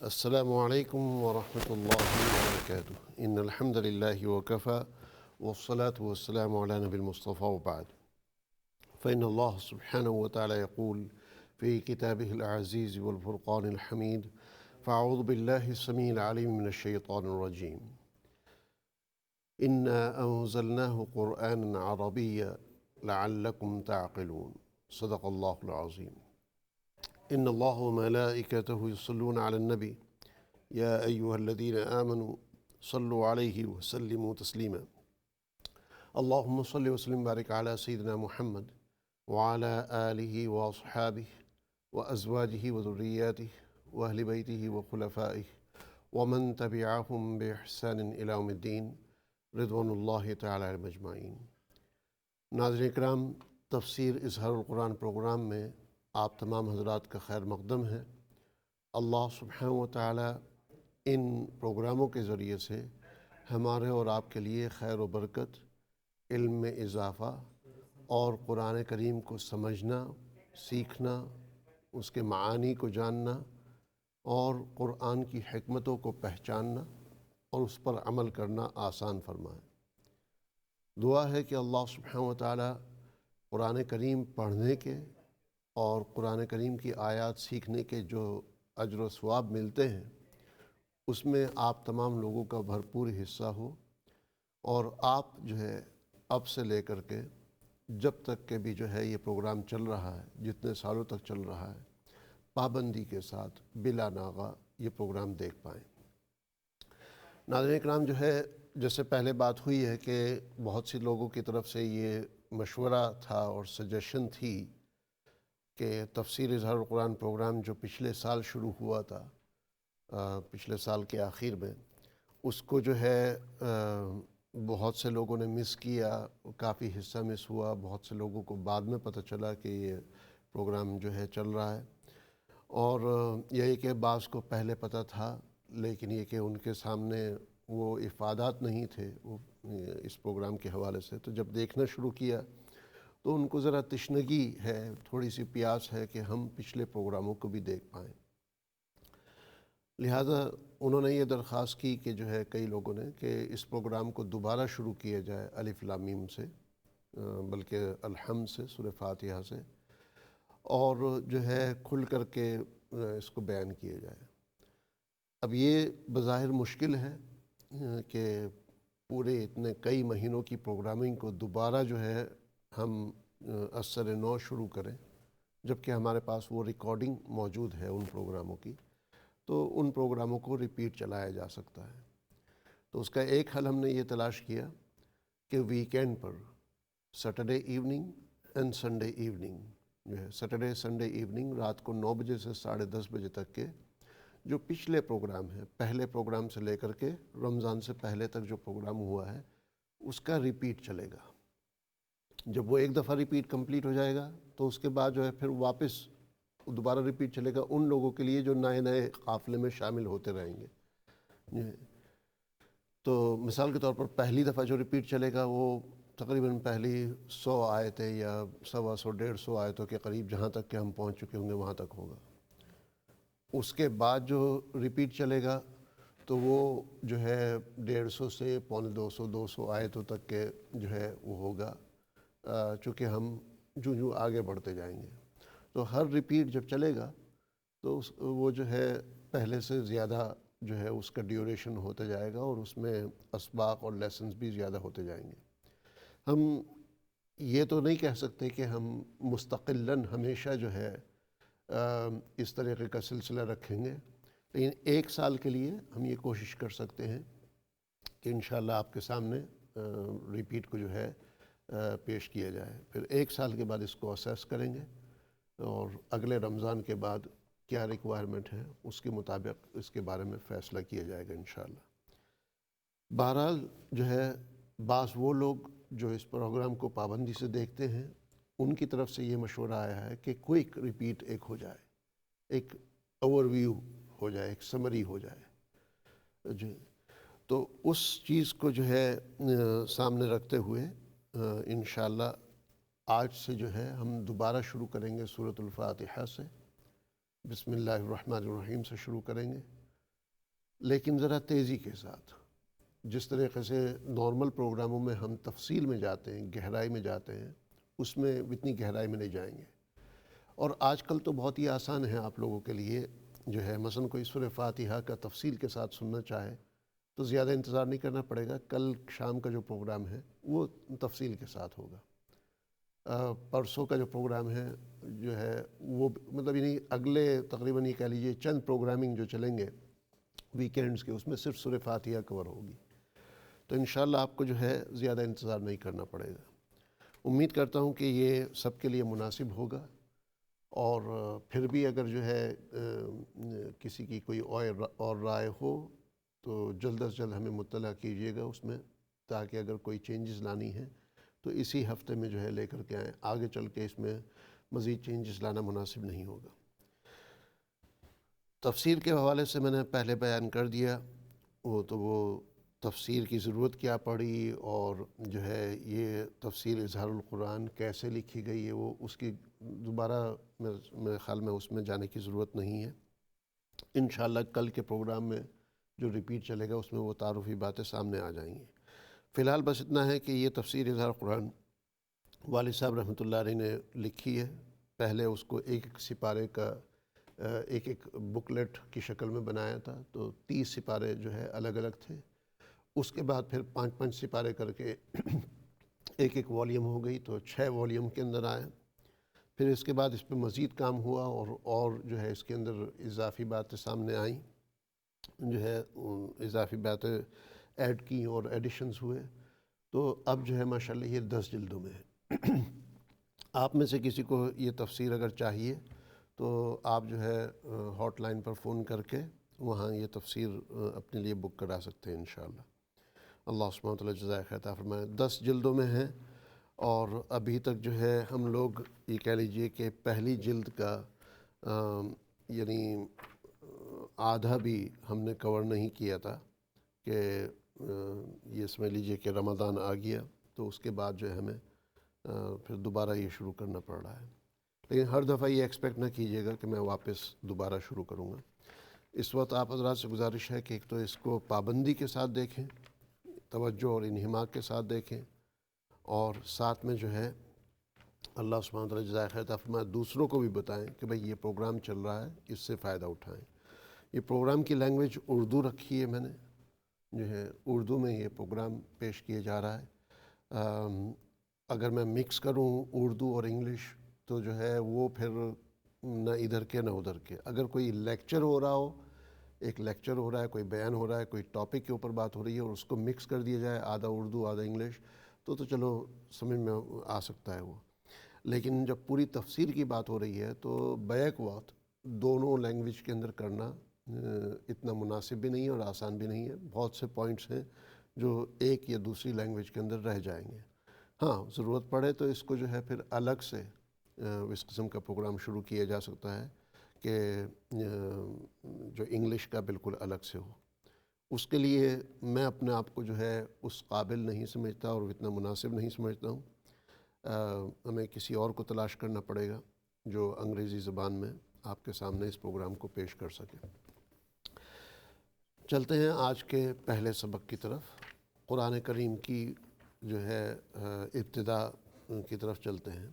السلام عليكم ورحمة الله وبركاته. إن الحمد لله وكفى والصلاة والسلام على نبي المصطفى وبعد. فإن الله سبحانه وتعالى يقول في كتابه العزيز والفرقان الحميد: فأعوذ بالله السميع العليم من الشيطان الرجيم. إنا أنزلناه قرآنا عربيا لعلكم تعقلون. صدق الله العظيم. إن الله وملائكته يصلون على النبي يا أيها الذين آمنوا صلوا عليه وسلموا تسليما. اللهم صل وسلم وبارك على سيدنا محمد وعلى آله وأصحابه وأزواجه وذرياته وأهل بيته وخلفائه ومن تبعهم بإحسان إلى يوم الدين رضوان اللہ تعالی علیہم اجمعین۔ ناظرین کرام، تفسیر اظہار القرآن پروگرام میں آپ تمام حضرات کا خیر مقدم ہے۔ اللہ سبحانہ و تعالی ان پروگراموں کے ذریعے سے ہمارے اور آپ کے لیے خیر و برکت، علم میں اضافہ اور قرآن کریم کو سمجھنا، سیکھنا، اس کے معانی کو جاننا اور قرآن کی حکمتوں کو پہچاننا اور اس پر عمل کرنا آسان فرمائے۔ دعا ہے کہ اللہ سبحانہ و تعالی قرآن کریم پڑھنے کے اور قرآن کریم کی آیات سیکھنے کے جو اجر و ثواب ملتے ہیں اس میں آپ تمام لوگوں کا بھرپور حصہ ہو، اور آپ جو ہے اب سے لے کر کے جب تک کہ بھی جو ہے یہ پروگرام چل رہا ہے، جتنے سالوں تک چل رہا ہے، پابندی کے ساتھ بلا ناغہ یہ پروگرام دیکھ پائیں۔ ناظرین اکرام، جو ہے جیسے پہلے بات ہوئی ہے کہ بہت سی لوگوں کی طرف سے یہ مشورہ تھا اور سجیشن تھی کہ تفسیر اظہار القرآن پروگرام جو پچھلے سال شروع ہوا تھا، پچھلے سال کے آخر میں، اس کو جو ہے بہت سے لوگوں نے مس کیا، کافی حصہ مس ہوا، بہت سے لوگوں کو بعد میں پتہ چلا کہ یہ پروگرام جو ہے چل رہا ہے، اور یہی کہ بعض کو پہلے پتہ تھا لیکن یہ کہ ان کے سامنے وہ افادات نہیں تھے وہ اس پروگرام کے حوالے سے، تو جب دیکھنا شروع کیا تو ان کو ذرا تشنگی ہے، تھوڑی سی پیاس ہے کہ ہم پچھلے پروگراموں کو بھی دیکھ پائیں۔ لہٰذا انہوں نے یہ درخواست کی کہ جو ہے کئی لوگوں نے کہ اس پروگرام کو دوبارہ شروع کیا جائے الف لام میم سے، بلکہ الحمد سے، سورہ فاتحہ سے، اور جو ہے کھل کر کے اس کو بیان کیا جائے۔ اب یہ بظاہر مشکل ہے کہ پورے اتنے کئی مہینوں کی پروگرامنگ کو دوبارہ جو ہے ہم اثر نو شروع کریں، جبکہ ہمارے پاس وہ ریکارڈنگ موجود ہے ان پروگراموں کی، تو ان پروگراموں کو ریپیٹ چلایا جا سکتا ہے۔ تو اس کا ایک حل ہم نے یہ تلاش کیا کہ weekend per Saturday evening and Sunday evening جو ہے، سیٹرڈے سنڈے ایوننگ رات کو 9 بجے سے 10:30 بجے تک کے جو پچھلے پروگرام ہیں، پہلے پروگرام سے لے کر کے رمضان سے پہلے تک جو پروگرام ہوا ہے اس کا ریپیٹ چلے گا۔ جب وہ ایک دفعہ ریپیٹ کمپلیٹ ہو جائے گا تو اس کے بعد جو ہے پھر واپس دوبارہ ریپیٹ چلے گا ان لوگوں کے لیے جو نئے نئے قافلے میں شامل ہوتے رہیں گے۔ تو مثال کے طور پر پہلی دفعہ جو ریپیٹ چلے گا وہ تقریباً پہلی 100 آیتیں یا 125 150 آیتوں کے قریب جہاں تک کہ ہم پہنچ چکے ہوں گے وہاں تک ہوگا۔ اس کے بعد جو ریپیٹ چلے گا تو وہ جو ہے 150 سے 150 200 آیتوں تک کے جو ہے وہ ہوگا، چونکہ ہم جو آگے بڑھتے جائیں گے تو ہر ریپیٹ جب چلے گا تو وہ جو ہے پہلے سے زیادہ جو ہے اس کا ڈیوریشن ہوتا جائے گا، اور اس میں اسباق اور لیسنز بھی زیادہ ہوتے جائیں گے۔ ہم یہ تو نہیں کہہ سکتے کہ ہم مستقلاً ہمیشہ جو ہے اس طریقے کا سلسلہ رکھیں گے، لیکن 1 سال کے لیے ہم یہ کوشش کر سکتے ہیں کہ انشاءاللہ آپ کے سامنے ریپیٹ کو جو ہے پیش کیا جائے۔ پھر 1 سال کے بعد اس کو اسیس کریں گے اور اگلے رمضان کے بعد کیا ریکوائرمنٹ ہے اس کے مطابق اس کے بارے میں فیصلہ کیا جائے گا انشاءاللہ۔ بہرحال جو ہے بعض وہ لوگ جو اس پروگرام کو پابندی سے دیکھتے ہیں ان کی طرف سے یہ مشورہ آیا ہے کہ کوئک ریپیٹ ایک ہو جائے، ایک اوور ویو ہو جائے، ایک سمری ہو جائے جی۔ تو اس چیز کو جو ہے سامنے رکھتے ہوئے انشاءاللہ آج سے جو ہے ہم دوبارہ شروع کریں گے سورۃ الفاتحہ سے، بسم اللہ الرحمن الرحیم سے شروع کریں گے، لیکن ذرا تیزی کے ساتھ. جس طریقے سے نارمل پروگراموں میں ہم تفصیل میں جاتے ہیں، گہرائی میں جاتے ہیں، اس میں اتنی گہرائی میں نہیں جائیں گے. اور آج کل تو بہت ہی آسان ہے آپ لوگوں کے لیے جو ہے، مثلا کوئی سورہ فاتحہ کا تفصیل کے ساتھ سننا چاہے تو زیادہ انتظار نہیں کرنا پڑے گا. کل شام کا جو پروگرام ہے وہ تفصیل کے ساتھ ہوگا. پرسوں کا جو پروگرام ہے جو ہے وہ مطلب یعنی اگلے تقریباً یہ کہہ لیجیے چند پروگرامنگ جو چلیں گے ویکینڈز کے، اس میں صرف سورہ فاتحہ کور ہوگی. تو انشاءاللہ آپ کو جو ہے زیادہ انتظار نہیں کرنا پڑے گا. امید کرتا ہوں کہ یہ سب کے لیے مناسب ہوگا. اور پھر بھی اگر جو ہے کسی کی کوئی اور رائے ہو تو جلد از جلد ہمیں مطلع کیجیے گا اس میں، تاکہ اگر کوئی چینجز لانی ہے تو اسی ہفتے میں جو ہے لے کر کے آئیں. آگے چل کے اس میں مزید چینجز لانا مناسب نہیں ہوگا. تفسیر کے حوالے سے میں نے پہلے بیان کر دیا، وہ تفسیر کی ضرورت کیا پڑی، اور جو ہے یہ تفسیر اظہار القرآن کیسے لکھی گئی ہے، وہ اس کی دوبارہ میرے خیال میں اس میں جانے کی ضرورت نہیں ہے. انشاءاللہ کل کے پروگرام میں جو ریپیٹ چلے گا اس میں وہ تعارفی باتیں سامنے آ جائیں گی. فی الحال بس اتنا ہے کہ یہ تفسیر اظہار قرآن والد صاحب رحمۃ اللہ علیہ نے لکھی ہے. پہلے اس کو ایک ایک سپارے کا ایک بکلیٹ کی شکل میں بنایا تھا، تو 30 سپارے جو ہے الگ الگ تھے. اس کے بعد پھر 5 سپارے کر کے ایک ایک والیوم ہو گئی، تو 6 والیوم کے اندر آئے. پھر اس کے بعد اس پہ مزید کام ہوا اور جو ہے اس کے اندر اضافی باتیں سامنے آئیں، جو ہے اضافی باتیں ایڈ کی اور ایڈیشنز ہوئے. تو اب جو ہے ماشاءاللہ یہ 10 جلدوں میں ہے. آپ میں سے کسی کو یہ تفسیر اگر چاہیے تو آپ جو ہے ہاٹ لائن پر فون کر کے وہاں یہ تفسیر اپنے لیے بک کرا سکتے ہیں انشاءاللہ. اللہ سبحانہ و تعالیٰ جزائے خیر عطا فرمائے. 10 جلدوں میں ہیں، اور ابھی تک جو ہے ہم لوگ یہ کہہ لیجئے کہ پہلی جلد کا یعنی آدھا بھی ہم نے کور نہیں کیا تھا، کہ یہ سمجھ لیجئے کہ رمضان آ گیا تو اس کے بعد جو ہے ہمیں پھر دوبارہ یہ شروع کرنا پڑ رہا ہے. لیکن ہر دفعہ یہ ایکسپیکٹ نہ کیجیے گا کہ میں واپس دوبارہ شروع کروں گا. اس وقت آپ حضرات سے گزارش ہے کہ ایک تو اس کو پابندی کے ساتھ دیکھیں، توجہ اور انہماک کے ساتھ دیکھیں، اور ساتھ میں جو ہے اللہ سبحانہ و تعالیٰ جزائے خیر عطا فرمائے دوسروں کو بھی بتائیں کہ بھئی یہ پروگرام چل رہا ہے، اس سے فائدہ اٹھائیں. یہ پروگرام کی لینگویج اردو رکھی ہے، میں نے جو ہے اردو میں یہ پروگرام پیش کیا جا رہا ہے. اگر میں مکس کروں اردو اور انگلش تو جو ہے وہ پھر نہ ادھر کے نہ ادھر کے. اگر کوئی لیکچر ہو رہا ہو، ایک لیکچر ہو رہا ہے، کوئی بیان ہو رہا ہے، کوئی ٹاپک کے اوپر بات ہو رہی ہے اور اس کو مکس کر دیا جائے، آدھا اردو آدھا انگلش، تو چلو سمجھ میں آ سکتا ہے وہ. لیکن جب پوری تفسیر کی بات ہو رہی ہے تو بیک وقت دونوں لینگویج کے اندر کرنا اتنا مناسب بھی نہیں ہے اور آسان بھی نہیں ہے. بہت سے پوائنٹس ہیں جو ایک یا دوسری لینگویج کے اندر رہ جائیں گے. ہاں ضرورت پڑے تو اس کو جو ہے پھر الگ سے اس قسم کا پروگرام شروع کیا جا سکتا ہے کہ جو انگلش کا بالکل الگ سے ہو. اس کے لیے میں اپنے آپ کو جو ہے اس قابل نہیں سمجھتا اور اتنا مناسب نہیں سمجھتا ہوں. ہمیں کسی اور کو تلاش کرنا پڑے گا جو انگریزی زبان میں آپ کے سامنے اس پروگرام کو پیش کر سکے. چلتے ہیں آج کے پہلے سبق کی طرف. قرآن کریم کی جو ہے ابتدا کی طرف چلتے ہیں.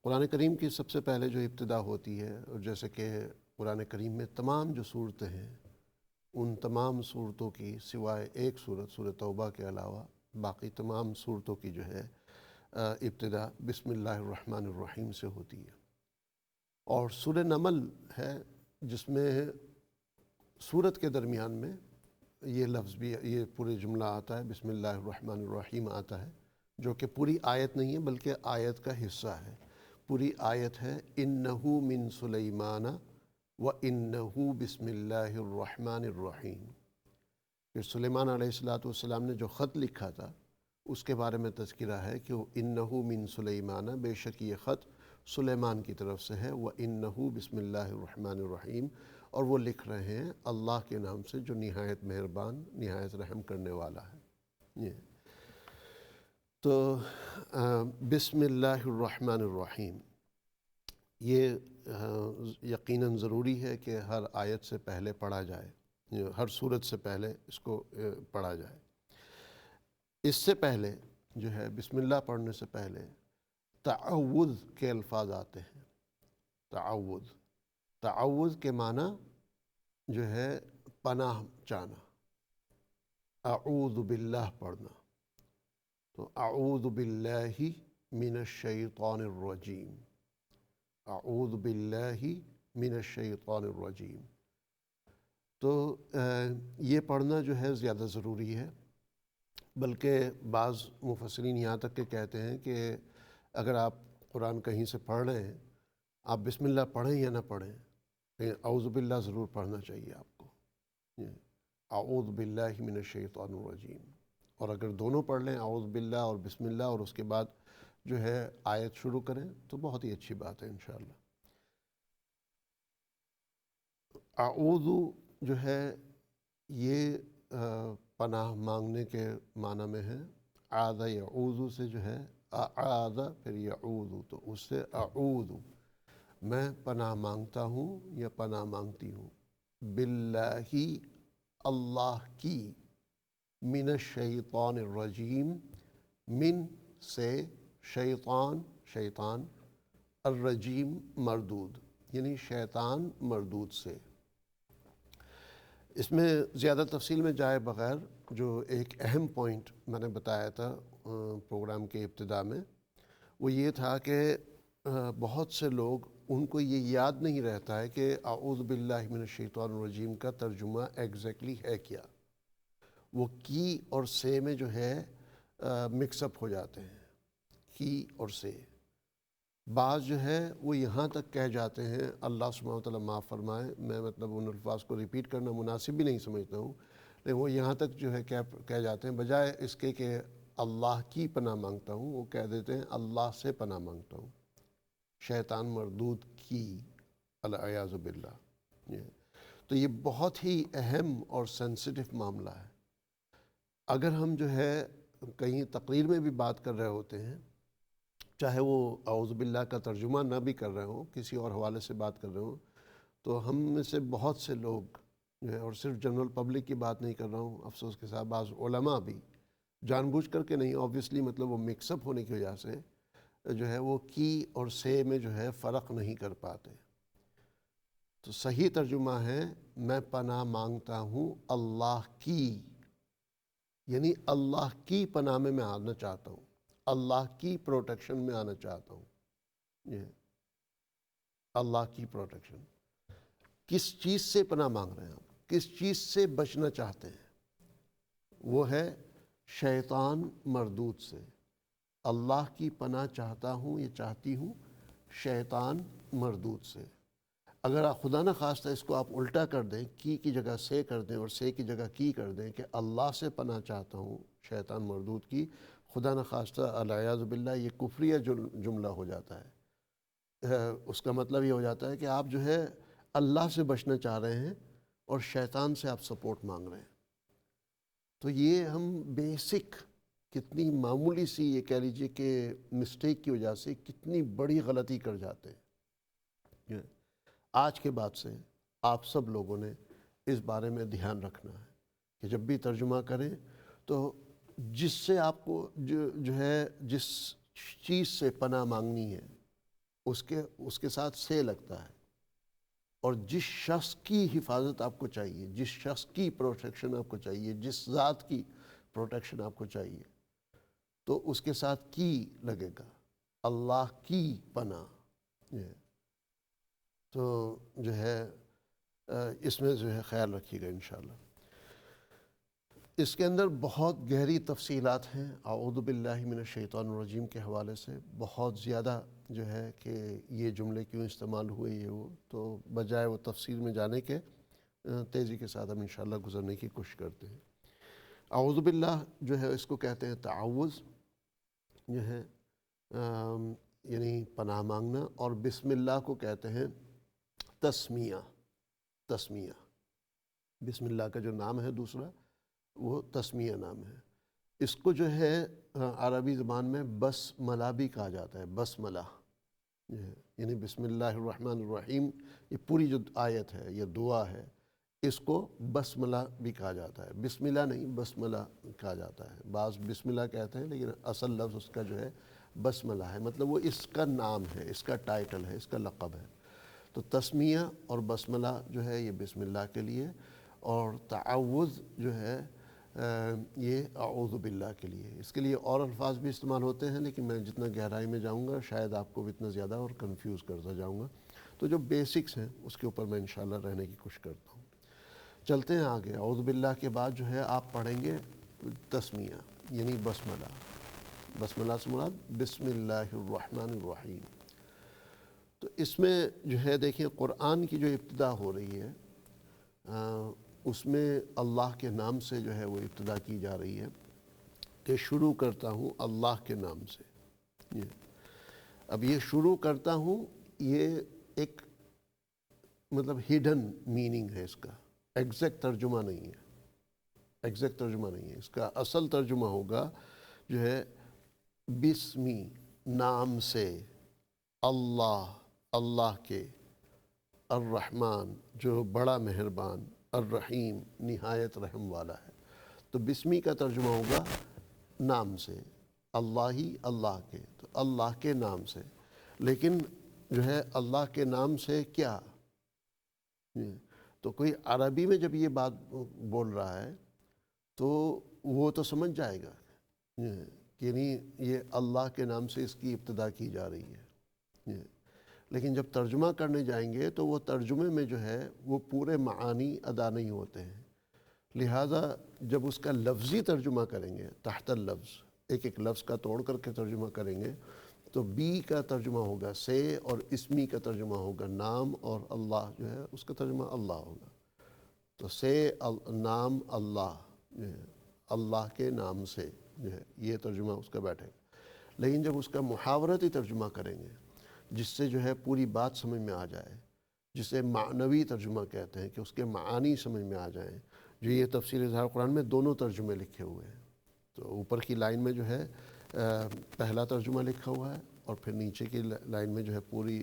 قرآن کریم کی سب سے پہلے جو ابتدا ہوتی ہے، اور جیسے کہ قرآن کریم میں تمام جو صورتیں ہیں ان تمام صورتوں کی سوائے ایک صورت سورہ توبہ کے علاوہ باقی تمام صورتوں کی جو ہے ابتدا بسم اللہ الرحمن الرحیم سے ہوتی ہے. اور سورہ نمل ہے جس میں سورت کے درمیان میں یہ لفظ بھی، یہ پورے جملہ آتا ہے، بسم اللہ الرحمن الرحیم آتا ہے، جو کہ پوری آیت نہیں ہے بلکہ آیت کا حصہ ہے. پوری آیت ہے انہو من سلیمان و انہو بسم اللہ الرحمن الرحیم. کہ سلیمان علیہ السلام نے جو خط لکھا تھا اس کے بارے میں تذکرہ ہے کہ انہو من سلیمان، بے شک یہ خط سلیمان کی طرف سے ہے، و انہو بسم اللہ الرحمن الرحیم، اور وہ لکھ رہے ہیں اللہ کے نام سے جو نہایت مہربان نہایت رحم کرنے والا ہے. تو بسم اللہ الرحمن الرحیم یہ یقیناً ضروری ہے کہ ہر آیت سے پہلے پڑھا جائے. ہر صورت سے پہلے اس کو پڑھا جائے۔ اس سے پہلے جو ہے بسم اللہ پڑھنے سے پہلے تعوذ کے الفاظ آتے ہیں۔ تعوذ، تعوذ کے معنی جو ہے پناہ چاہنا، اعوذ باللہ پڑھنا۔ تو اعوذ باللہ من الشیطان الرجیم، اعوذ باللہ من الشیطان الرجیم۔ تو یہ پڑھنا جو ہے زیادہ ضروری ہے، بلکہ بعض مفسرین یہاں تک کہ کہتے ہیں کہ اگر آپ قرآن کہیں سے پڑھ رہے ہیں، آپ بسم اللہ پڑھیں یا نہ پڑھیں، لیکن اعوذ باللہ ضرور پڑھنا چاہیے آپ کو، اعوذ باللہ من الشیطان الرجیم۔ اور اگر دونوں پڑھ لیں، اعوذ باللہ اور بسم اللہ، اور اس کے بعد جو ہے آیت شروع کریں تو بہت ہی اچھی بات ہے انشاءاللہ۔ اعوذ جو ہے یہ پناہ مانگنے کے معنی میں ہے۔ عاذ یعوذ سے جو ہے اعاذ پھر یعوذ، تو اس سے اعوذ میں پناہ مانگتا ہوں یا پناہ مانگتی ہوں، باللہ اللہ کی، من الشیطان الرجیم، من سے، شیطان شیطان، الرجیم مردود، یعنی شیطان مردود سے۔ اس میں زیادہ تفصیل میں جائے بغیر جو ایک اہم پوائنٹ میں نے بتایا تھا پروگرام کے ابتدا میں، وہ یہ تھا کہ بہت سے لوگ ان کو یہ یاد نہیں رہتا ہے کہ اعوذ باللہ من الشیطان الرجیم کا ترجمہ ایگزیکٹلی ہے کیا۔ وہ کی اور سے میں جو ہے مکس اپ ہو جاتے ہیں، کی اور سے۔ بعض جو ہے وہ یہاں تک کہہ جاتے ہیں، اللہ سبحانہ وتعالیٰ معاف فرمائے، میں مطلب ان الفاظ کو ریپیٹ کرنا مناسب بھی نہیں سمجھتا ہوں، لیکن وہ یہاں تک جو ہے کہہ جاتے ہیں، بجائے اس کے کہ اللہ کی پناہ مانگتا ہوں، وہ کہہ دیتے ہیں اللہ سے پناہ مانگتا ہوں، شیطان مردود کی، العیاذ باللہ۔ تو یہ بہت ہی اہم اور سینسٹیو معاملہ ہے۔ اگر ہم جو ہے کہیں تقریر میں بھی بات کر رہے ہوتے ہیں، چاہے وہ اعوذ باللہ کا ترجمہ نہ بھی کر رہے ہوں، کسی اور حوالے سے بات کر رہے ہوں، تو ہم میں سے بہت سے لوگ جو ہے، اور صرف جنرل پبلک کی بات نہیں کر رہا ہوں، افسوس کے ساتھ بعض علماء بھی جان بوجھ کر کے نہیں، آبویسلی مطلب وہ مکس اپ ہونے کی وجہ سے جو ہے وہ کی اور سے میں جو ہے فرق نہیں کر پاتے۔ تو صحیح ترجمہ ہے میں پناہ مانگتا ہوں اللہ کی، یعنی اللہ کی پناہ میں آنا چاہتا ہوں، اللہ کی پروٹیکشن میں آنا چاہتا ہوں۔ یہ اللہ کی پروٹیکشن، کس چیز سے پناہ مانگ رہے ہیں آپ، کس چیز سے بچنا چاہتے ہیں؟ وہ ہے شیطان مردود سے۔ اللہ کی پناہ چاہتا ہوں یا چاہتی ہوں شیطان مردود سے۔ اگر آپ خدا نہ خواستہ اس کو آپ الٹا کر دیں، کی جگہ سے کر دیں اور سے کی جگہ کی کر دیں کہ اللہ سے پناہ چاہتا ہوں شیطان مردود کی، خدا نہ خواستہ العیاذ باللہ یہ کفریہ جملہ ہو جاتا ہے۔ اس کا مطلب یہ ہو جاتا ہے کہ آپ جو ہے اللہ سے بچنا چاہ رہے ہیں اور شیطان سے آپ سپورٹ مانگ رہے ہیں۔ تو یہ ہم بیسک کتنی معمولی سی یہ کہہ لیجئے کہ مسٹیک کی وجہ سے کتنی بڑی غلطی کر جاتے ہیں۔ آج کے بعد سے آپ سب لوگوں نے اس بارے میں دھیان رکھنا ہے کہ جب بھی ترجمہ کریں تو جس سے آپ کو جو ہے جس چیز سے پناہ مانگنی ہے اس کے ساتھ سے لگتا ہے، اور جس شخص کی حفاظت آپ کو چاہیے، جس شخص کی پروٹیکشن آپ کو چاہیے، جس ذات کی پروٹیکشن آپ کو چاہیے، تو اس کے ساتھ کی لگے گا، اللہ کی پناہ۔ تو جو ہے اس میں جو ہے خیال رکھیے گا انشاءاللہ۔ اس کے اندر بہت گہری تفصیلات ہیں اعوذ باللہ من الشیطان الرجیم کے حوالے سے، بہت زیادہ جو ہے کہ یہ جملے کیوں استعمال ہوئے یہ وہ، تو بجائے وہ تفصیل میں جانے کے تیزی کے ساتھ ہم انشاءاللہ گزرنے کی کوشش کرتے ہیں۔ اعوذ باللہ جو ہے اس کو کہتے ہیں تعوذ، جو ہے یعنی پناہ مانگنا، اور بسم اللہ کو کہتے ہیں تسمیہ۔ تسمیہ بسم اللہ کا جو نام ہے دوسرا، وہ تسمیہ نام ہے۔ اس کو جو ہے عربی زبان میں بسملہ بھی کہا جاتا ہے، بسملہ، یعنی بسم اللہ الرحمن الرحیم۔ یہ پوری جو آیت ہے، یہ دعا ہے، اس کو بسملہ بھی کہا جاتا ہے، بسم اللہ نہیں بسملہ کہا جاتا ہے، بعض بسم اللہ کہتے ہیں لیکن اصل لفظ اس کا جو ہے بسملہ ہے، مطلب وہ اس کا نام ہے، اس کا ٹائٹل ہے، اس کا لقب ہے۔ تو تسمیہ اور بسملہ جو ہے یہ بسم اللہ کے لیے، اور تعوذ جو ہے یہ اعوذ باللہ کے لیے۔ اس کے لیے اور الفاظ بھی استعمال ہوتے ہیں، لیکن میں جتنا گہرائی میں جاؤں گا شاید آپ کو اتنا زیادہ اور کنفیوز کرتا جاؤں گا، تو جو بیسکس ہیں اس کے اوپر میں انشاءاللہ رہنے کی کوشش کرتا ہوں۔ چلتے ہیں آگے۔ اعوذ باللہ کے بعد جو ہے آپ پڑھیں گے تسمیہ یعنی بسملہ۔ بسملہ سے مراد بسم اللہ الرحمن الرحیم۔ تو اس میں جو ہے دیکھیں قرآن کی جو ابتدا ہو رہی ہے اس میں اللہ کے نام سے جو ہے وہ ابتدا کی جا رہی ہے کہ شروع کرتا ہوں اللہ کے نام سے۔ اب یہ شروع کرتا ہوں یہ ایک مطلب ہیڈن میننگ ہے، اس کا ایگزیکٹ ترجمہ نہیں ہے، ایگزیکٹ ترجمہ نہیں ہے۔ اس کا اصل ترجمہ ہوگا جو ہے بسمی نام سے، اللہ اللہ کے، الرحمن جو بڑا مہربان، الرحیم نہایت رحم والا ہے۔ تو بسمی کا ترجمہ ہوگا نام سے، اللہ ہی اللہ کے، تو اللہ کے نام سے۔ لیکن جو ہے اللہ کے نام سے کیا؟ تو کوئی عربی میں جب یہ بات بول رہا ہے تو وہ تو سمجھ جائے گا کہ یعنی یہ اللہ کے نام سے اس کی ابتدا کی جا رہی ہے۔ لیکن جب ترجمہ کرنے جائیں گے تو وہ ترجمے میں جو ہے وہ پورے معانی ادا نہیں ہوتے ہیں، لہٰذا جب اس کا لفظی ترجمہ کریں گے تحت اللفظ، ایک ایک لفظ کا توڑ کر کے ترجمہ کریں گے، تو بی کا ترجمہ ہوگا سے، اور اسمی کا ترجمہ ہوگا نام، اور اللہ جو ہے اس کا ترجمہ اللہ ہوگا۔ تو سے نام اللہ جو ہے، اللہ کے نام سے جو ہے یہ ترجمہ اس کا بیٹھے گا۔ لیکن جب اس کا محاورتی ترجمہ کریں گے جس سے جو ہے پوری بات سمجھ میں آ جائے، جسے معنوی ترجمہ کہتے ہیں کہ اس کے معانی سمجھ میں آ جائیں، جو یہ تفسیر اظہار قرآن میں دونوں ترجمے لکھے ہوئے ہیں۔ تو اوپر کی لائن میں جو ہے پہلا ترجمہ لکھا ہوا ہے، اور پھر نیچے کی لائن میں جو ہے پوری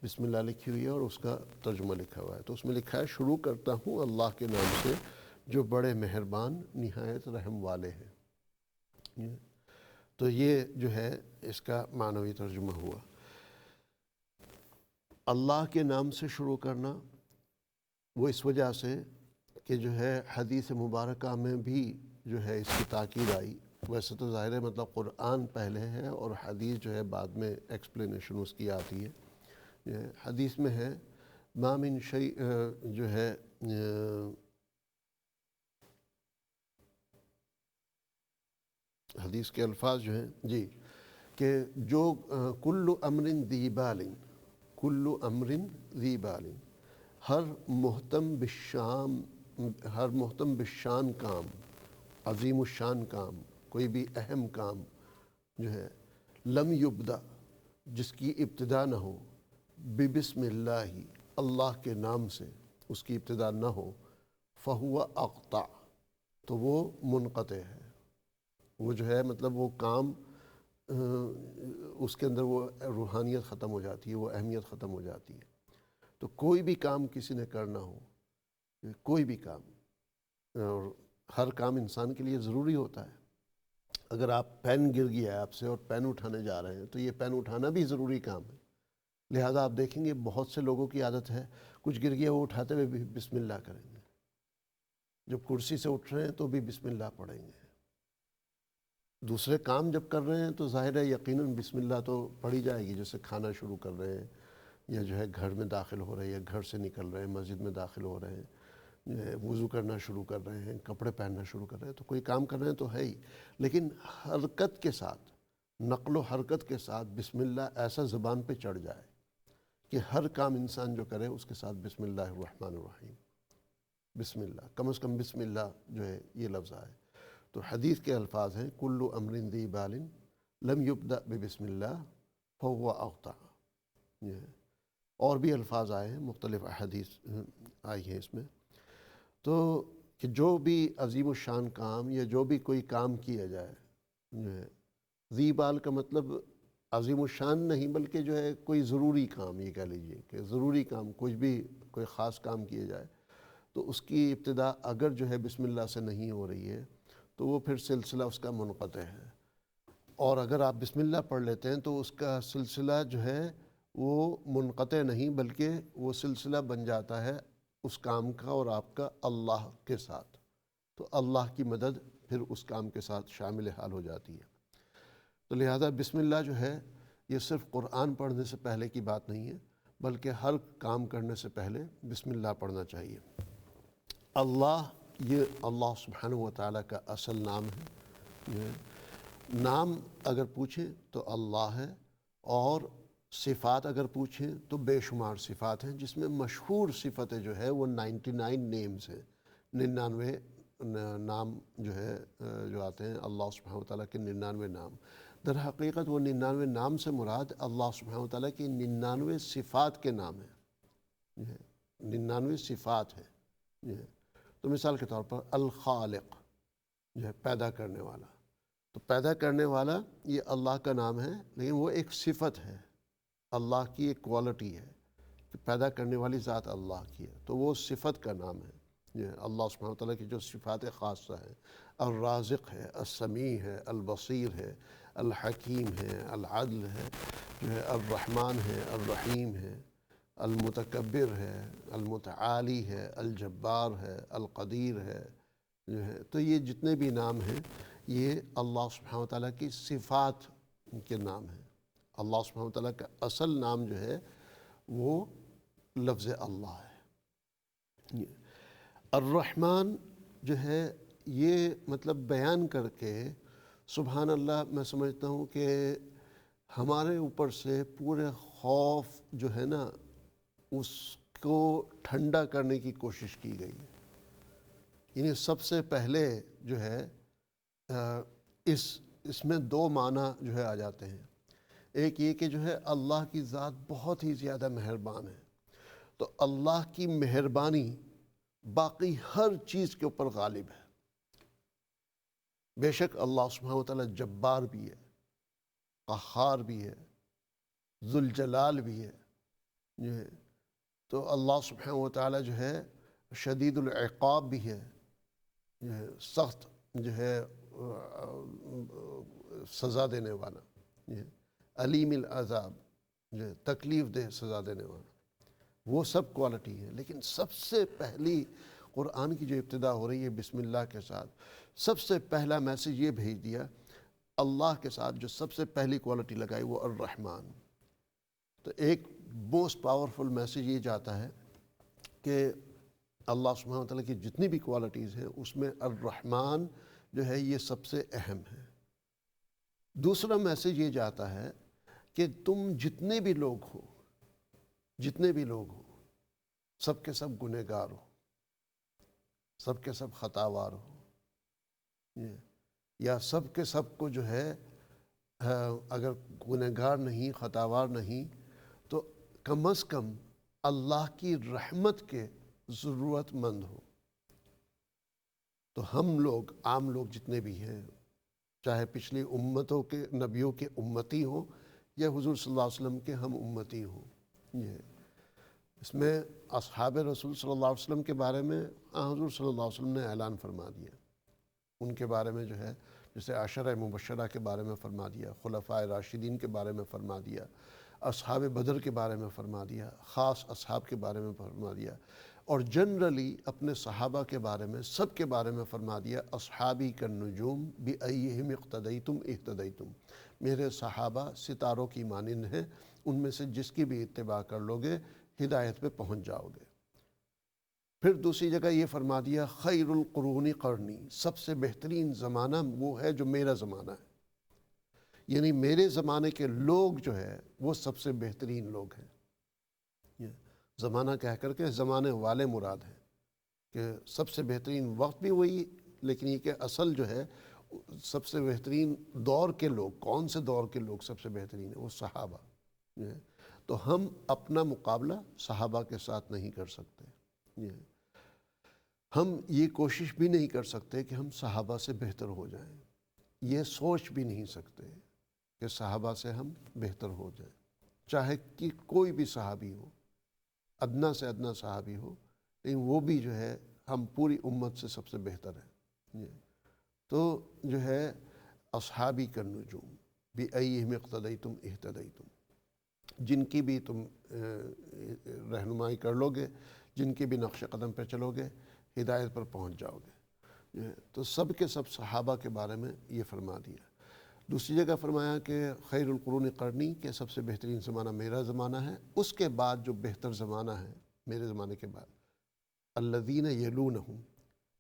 بسم اللہ لکھی ہوئی ہے اور اس کا ترجمہ لکھا ہوا ہے۔ تو اس میں لکھا ہے شروع کرتا ہوں اللہ کے نام سے جو بڑے مہربان نہایت رحم والے ہیں۔ تو یہ جو ہے اس کا معنوی ترجمہ ہوا۔ اللہ کے نام سے شروع کرنا وہ اس وجہ سے کہ جو ہے حدیث مبارکہ میں بھی جو ہے اس کی تاکید آئی۔ ویسے تو ظاہر ہے مطلب قرآن پہلے ہے اور حدیث جو ہے بعد میں ایکسپلینیشن اس کی آتی ہے۔ حدیث میں ہے ما من شیء جو ہے حدیث کے الفاظ جو ہیں جی کہ جو کل امر ذی بال، کل امر ذی بال، ہر محتم بالشان کام، عظیم الشان کام، کوئی بھی اہم کام جو ہے لم یبدا جس کی ابتدا نہ ہو، بسم اللہ اللہ کے نام سے اس کی ابتدا نہ ہو، فہو اقطع تو وہ منقطع ہے، وہ جو ہے مطلب وہ کام اس کے اندر وہ روحانیت ختم ہو جاتی ہے، وہ اہمیت ختم ہو جاتی ہے۔ تو کوئی بھی کام کسی نے کرنا ہو، کوئی بھی کام، اور ہر کام انسان کے لیے ضروری ہوتا ہے۔ اگر آپ پین گر گیا ہے آپ سے اور پین اٹھانے جا رہے ہیں تو یہ پین اٹھانا بھی ضروری کام ہے، لہٰذا آپ دیکھیں گے بہت سے لوگوں کی عادت ہے کچھ گر گیا وہ اٹھاتے ہوئے بھی بسم اللہ کریں گے، جب کرسی سے اٹھ رہے ہیں تو بھی بسم اللہ پڑھیں گے، دوسرے کام جب کر رہے ہیں تو ظاہر ہے یقیناً بسم اللہ تو پڑھی جائے گی، جیسے کھانا شروع کر رہے ہیں یا جو ہے گھر میں داخل ہو رہے ہیں یا گھر سے نکل رہے ہیں، مسجد میں داخل ہو رہے ہیں، وضو کرنا شروع کر رہے ہیں، کپڑے پہننا شروع کر رہے ہیں، تو کوئی کام کر رہے ہیں تو ہے ہی، لیکن حرکت کے ساتھ، نقل و حرکت کے ساتھ بسم اللہ ایسا زبان پہ چڑھ جائے کہ ہر کام انسان جو کرے اس کے ساتھ بسم اللہ الرحمن الرحیم، بسم اللہ، کم از کم بسم اللہ جو ہے یہ لفظ آئے۔ تو حدیث کے الفاظ ہیں کل امر ذی بال لم یبدأ بسم اللہ فہو اقطع، اور بھی الفاظ آئے ہیں، مختلف احادیث آئی ہیں اس میں۔ تو کہ جو بھی عظیم الشان کام یا جو بھی کوئی کام کیا جائے، جو ہے ذی بال کا مطلب عظیم الشان نہیں بلکہ جو ہے کوئی ضروری کام، یہ کہہ لیجئے کہ ضروری کام، کوئی بھی کوئی خاص کام کیا جائے تو اس کی ابتدا اگر جو ہے بسم اللہ سے نہیں ہو رہی ہے تو وہ پھر سلسلہ اس کا منقطع ہے، اور اگر آپ بسم اللہ پڑھ لیتے ہیں تو اس کا سلسلہ جو ہے وہ منقطع نہیں، بلکہ وہ سلسلہ بن جاتا ہے اس کام کا اور آپ کا اللہ کے ساتھ، تو اللہ کی مدد پھر اس کام کے ساتھ شامل حال ہو جاتی ہے۔ تو لہذا بسم اللہ جو ہے یہ صرف قرآن پڑھنے سے پہلے کی بات نہیں ہے، بلکہ ہر کام کرنے سے پہلے بسم اللہ پڑھنا چاہیے۔ اللہ، یہ اللہ سبحانہ و تعالیٰ کا اصل نام ہے۔ یہ نام اگر پوچھیں تو اللہ ہے، اور صفات اگر پوچھیں تو بے شمار صفات ہیں، جس میں مشہور صفتیں جو ہے وہ 99 نیمز ہیں، 99 نام جو ہے جو آتے ہیں اللہ سبحانہ و تعالیٰ کے 99 نام۔ در حقیقت وہ 99 نام سے مراد اللہ سبحانہ و تعالیٰ کی 99 صفات کے نام ہیں، 99 صفات ہیں۔ تو مثال کے طور پر الخالق جو ہے پیدا کرنے والا، تو پیدا کرنے والا یہ اللہ کا نام ہے، لیکن وہ ایک صفت ہے، اللہ کی ایک کوالٹی ہے کہ پیدا کرنے والی ذات اللہ کی ہے، تو وہ صفت کا نام ہے۔ یہ اللہ سبحانہ وتعالیٰ کی جو صفات خاصہ ہیں، الرازق ہے، السمیع ہے، البصیر ہے، الحکیم ہے، العدل ہے، جو ہے الرحمن ہے، الرحیم ہے، المتکبر ہے، المتعالی ہے، الجبار ہے، القدیر ہے، جو ہے تو یہ جتنے بھی نام ہیں یہ اللہ سبحانہ وتعالیٰ کی صفات کے نام ہیں۔ اللہ سبحانہ وتعالیٰ کا اصل نام جو ہے وہ لفظ اللہ ہے۔ الرحمن جو ہے یہ مطلب بیان کر کے سبحان اللہ میں سمجھتا ہوں کہ ہمارے اوپر سے پورے خوف جو ہے نا اس کو ٹھنڈا کرنے کی کوشش کی گئی۔ یعنی سب سے پہلے جو ہے اس میں دو معنی جو ہے آ جاتے ہیں۔ ایک یہ کہ جو ہے اللہ کی ذات بہت ہی زیادہ مہربان ہے، تو اللہ کی مہربانی باقی ہر چیز کے اوپر غالب ہے۔ بے شک اللہ سبحانہ وتعالی جبار بھی ہے، قہار بھی ہے، ذوالجلال بھی ہے، جو ہے تو اللہ سبحانہ وتعالی جو ہے شدید العقاب بھی ہے، جو ہے سخت جو ہے سزا دینے والا، جو ہے علیم العذاب جو ہے تکلیف دہ سزا دینے والا، وہ سب کوالٹی ہے۔ لیکن سب سے پہلی قرآن کی جو ابتدا ہو رہی ہے بسم اللہ کے ساتھ، سب سے پہلا میسیج یہ بھیج دیا اللہ کے ساتھ، جو سب سے پہلی کوالٹی لگائی وہ الرحمن۔ تو ایک موسٹ پاورفل میسیج یہ جاتا ہے کہ اللہ سبحانہ وتعالیٰ کی جتنی بھی کوالٹیز ہیں اس میں الرحمن جو ہے یہ سب سے اہم ہے۔ دوسرا میسیج یہ جاتا ہے کہ تم جتنے بھی لوگ ہو، سب کے سب گنہگار ہو، سب کے سب خطاوار ہو، یا سب کے سب کو جو ہے اگر گنہگار نہیں، خطاوار نہیں، تو کم از کم اللہ کی رحمت کے ضرورت مند ہو۔ تو ہم لوگ، عام لوگ جتنے بھی ہیں، چاہے پچھلی امتوں کے نبیوں کے امتی ہوں یا حضور صلی اللہ علیہ وسلم کے ہم امتی ہوں، اس میں اصحاب رسول صلی اللہ علیہ وسلم کے بارے میں حضور صلی اللہ علیہ وسلم نے اعلان فرما دیا، ان کے بارے میں جو ہے جیسے عشرہ مبشرہ کے بارے میں فرما دیا، خلفائے راشدین کے بارے میں فرما دیا، اصحاب بدر کے بارے میں فرما دیا، خاص اصحاب کے بارے میں فرما دیا، اور جنرلی اپنے صحابہ کے بارے میں سب کے بارے میں فرما دیا اصحابی کالنجوم بأیہم اقتدیتم اہتدیتم، میرے صحابہ ستاروں کی مانند ہیں، ان میں سے جس کی بھی اتباع کر لوگے ہدایت پہ پہنچ جاؤ گے۔ پھر دوسری جگہ یہ فرما دیا خیر القرون قرنی، سب سے بہترین زمانہ وہ ہے جو میرا زمانہ ہے، یعنی میرے زمانے کے لوگ جو ہے وہ سب سے بہترین لوگ ہیں۔ زمانہ کہہ کر کے زمانے والے مراد ہیں کہ سب سے بہترین وقت بھی وہی، لیکن یہ کہ اصل جو ہے سب سے بہترین دور کے لوگ، کون سے دور کے لوگ سب سے بہترین ہیں؟ وہ صحابہ جو ہے۔ تو ہم اپنا مقابلہ صحابہ کے ساتھ نہیں کر سکتے، ہم یہ کوشش بھی نہیں کر سکتے کہ ہم صحابہ سے بہتر ہو جائیں، یہ سوچ بھی نہیں سکتے کہ صحابہ سے ہم بہتر ہو جائیں، چاہے کہ کوئی بھی صحابی ہو، ادنا سے ادنا صحابی ہو، لیکن وہ بھی جو ہے ہم پوری امت سے سب سے بہتر ہیں۔ تو جو ہے اصحابی کالنجوم بأیہم اقتدیتم اہتدیتم، جن کی بھی تم رہنمائی کر لو گے، جن کے بھی نقش قدم پہ چلو گے، ہدایت پر پہنچ جاؤ گے۔ تو سب کے سب صحابہ کے بارے میں یہ فرما دیا۔ دوسری جگہ فرمایا کہ خیر القرون قرنی، کہ سب سے بہترین زمانہ میرا زمانہ ہے، اس کے بعد جو بہتر زمانہ ہے میرے زمانے کے بعد، الذین یلونہم،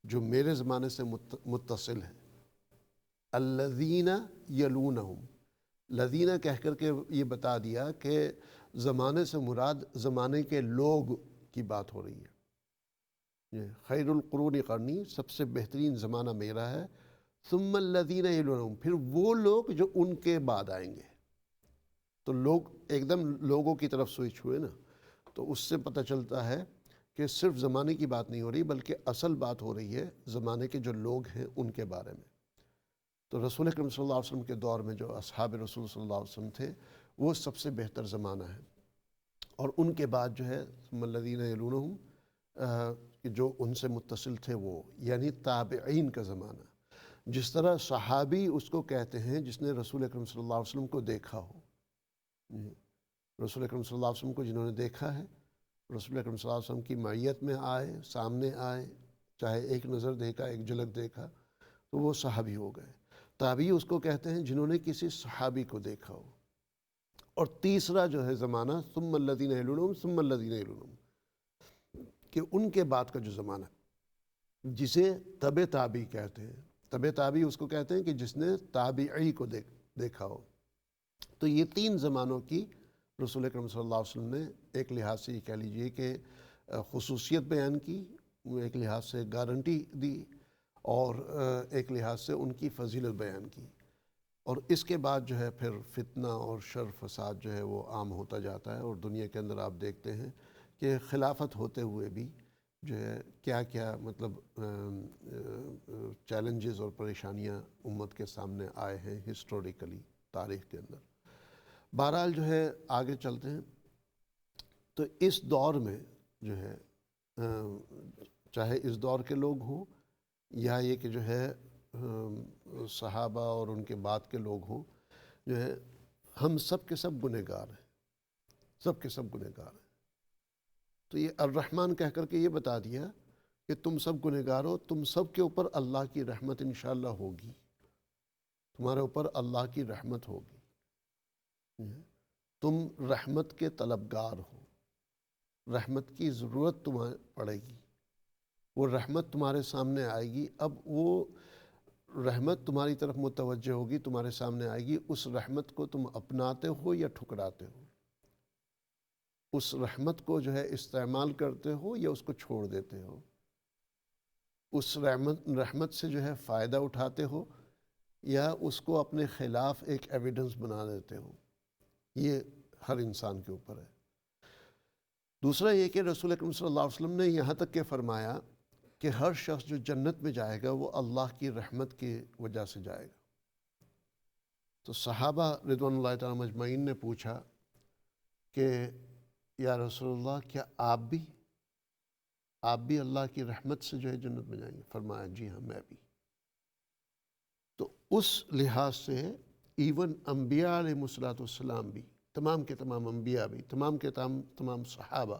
جو میرے زمانے سے متصل ہے، الذین یلونہم، لذینہ کہہ کر کے یہ بتا دیا کہ زمانے سے مراد زمانے کے لوگ کی بات ہو رہی ہے۔ یہ خیر القرون قرنی، سب سے بہترین زمانہ میرا ہے، ثم الذین یلونہم، پھر وہ لوگ جو ان کے بعد آئیں گے۔ تو لوگ ایک دم لوگوں کی طرف سوئچ ہوئے نا، تو اس سے پتہ چلتا ہے کہ صرف زمانے کی بات نہیں ہو رہی، بلکہ اصل بات ہو رہی ہے زمانے کے جو لوگ ہیں ان کے بارے میں۔ تو رسول اکرم صلی اللہ علیہ وسلم کے دور میں جو اصحاب رسول صلی اللہ علیہ وسلم تھے، وہ سب سے بہتر زمانہ ہے، اور ان کے بعد جو ہے ثم الذین یلونہم، کہ جو ان سے متصل تھے وہ، یعنی تابعین کا زمانہ۔ جس طرح صحابی اس کو کہتے ہیں جس نے رسول اکرم صلی اللہ علیہ وسلم کو دیکھا ہو، رسول اکرم صلی اللہ علیہ وسلم کو جنہوں نے دیکھا ہے، رسول اکرم صلی اللہ علیہ وسلم کی معیت میں آئے، سامنے آئے، چاہے ایک نظر دیکھا، ایک جھلک دیکھا، تو وہ صحابی ہو گئے۔ تابعی اس کو کہتے ہیں جنہوں نے کسی صحابی کو دیکھا ہو۔ اور تیسرا جو ہے زمانہ ثم الذین یلونہم ثم الذین یلونہم، کہ ان کے بعد کا جو زمانہ، جسے تبع تابعی کہتے ہیں۔ تبع تابعی اس کو کہتے ہیں کہ جس نے تابعی کو دیکھا ہو۔ تو یہ تین زمانوں کی رسول اکرم صلی اللہ علیہ وسلم نے ایک لحاظ سے یہ کہہ لیجئے کہ خصوصیت بیان کی، ایک لحاظ سے گارنٹی دی، اور ایک لحاظ سے ان کی فضیلت بیان کی۔ اور اس کے بعد جو ہے پھر فتنہ اور شر فساد جو ہے وہ عام ہوتا جاتا ہے، اور دنیا کے اندر آپ دیکھتے ہیں کہ خلافت ہوتے ہوئے بھی جو ہے کیا کیا مطلب چیلنجز اور پریشانیاں امت کے سامنے آئے ہیں ہسٹوریکلی، تاریخ کے اندر۔ بہرحال جو ہے آگے چلتے ہیں۔ تو اس دور میں جو ہے چاہے اس دور کے لوگ ہوں یا یہ کہ جو ہے صحابہ اور ان کے بعد کے لوگ ہوں، جو ہے ہم سب کے سب گنہگار ہیں، سب کے سب گنہگار ہیں۔ تو یہ الرحمن کہہ کر کے یہ بتا دیا کہ تم سب گنہگار ہو، تم سب کے اوپر اللہ کی رحمت انشاءاللہ ہوگی، تمہارے اوپر اللہ کی رحمت ہوگی، تم رحمت کے طلبگار ہو، رحمت کی ضرورت تمہیں پڑے گی، وہ رحمت تمہارے سامنے آئے گی۔ اب وہ رحمت تمہاری طرف متوجہ ہوگی، تمہارے سامنے آئے گی، اس رحمت کو تم اپناتے ہو یا ٹھکراتے ہو، اس رحمت کو جو ہے استعمال کرتے ہو یا اس کو چھوڑ دیتے ہو، اس رحمت سے جو ہے فائدہ اٹھاتے ہو یا اس کو اپنے خلاف ایک ایویڈنس بنا دیتے ہو۔ یہ ہر انسان کے اوپر ہے۔ دوسرا یہ کہ رسول اکرم صلی اللہ علیہ وسلم نے یہاں تک کہ فرمایا کہ ہر شخص جو جنت میں جائے گا وہ اللہ کی رحمت کی وجہ سے جائے گا۔ تو صحابہ رضوان اللہ تعالیٰ مجمعین نے پوچھا کہ یا رسول اللہ، کیا آپ بھی اللہ کی رحمت سے جو ہے جنت میں جائیں گے؟ فرمایا جی ہاں، میں بھی۔ تو اس لحاظ سے ایون انبیاء علیہ السلام بھی، تمام کے تمام انبیاء بھی، تمام کے تمام صحابہ،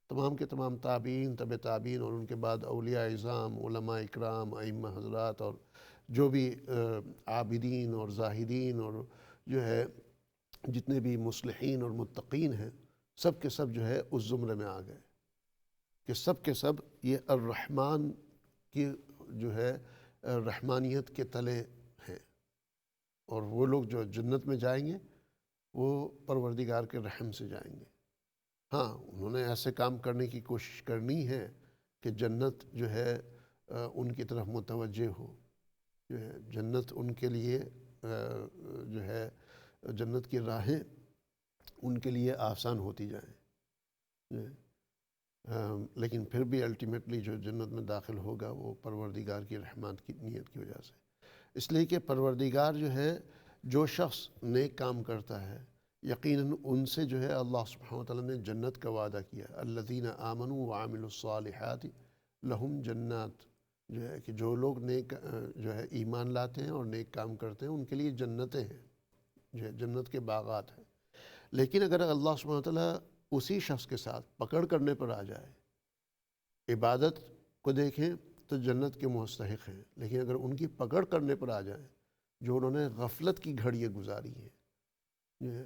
تمام کے تمام تابعین، تبع تابعین، اور ان کے بعد اولیاء اعظام، علماء اکرام، ائمہ حضرات، اور جو بھی عابدین اور زاہدین اور جو ہے جتنے بھی مصلحین اور متقین ہیں، سب کے سب جو ہے اس زمرے میں آ گئے کہ سب کے سب یہ الرحمن کی جو ہے رحمانیت کے تلے ہیں، اور وہ لوگ جو جنت میں جائیں گے وہ پروردگار کے رحم سے جائیں گے۔ ہاں، انہوں نے ایسے کام کرنے کی کوشش کرنی ہے کہ جنت جو ہے ان کی طرف متوجہ ہو، جو ہے جنت ان کے لیے جو ہے جنت کی راہیں ان کے لیے آسان ہوتی جائیں، لیکن پھر بھی الٹیمیٹلی جو جنت میں داخل ہوگا وہ پروردگار کی رحمت کی نیت کی وجہ سے۔ اس لیے کہ پروردگار جو ہے جو شخص نیک کام کرتا ہے یقیناً ان سے جو ہے اللہ سبحانہ وتعالیٰ نے جنت کا وعدہ کیا، الذین آمنوا وعملوا الصالحات لہم جنات، جو ہے کہ جو لوگ نیک جو ہے ایمان لاتے ہیں اور نیک کام کرتے ہیں ان کے لیے جنتیں ہیں، جو ہے جنت کے باغات ہیں۔ لیکن اگر اللہ سبحانہ وتعالیٰ اسی شخص کے ساتھ پکڑ کرنے پر آ جائے، عبادت کو دیکھیں تو جنت کے مستحق ہیں، لیکن اگر ان کی پکڑ کرنے پر آ جائیں، جو انہوں نے غفلت کی گھڑیاں گزاری ہیں، جو ہے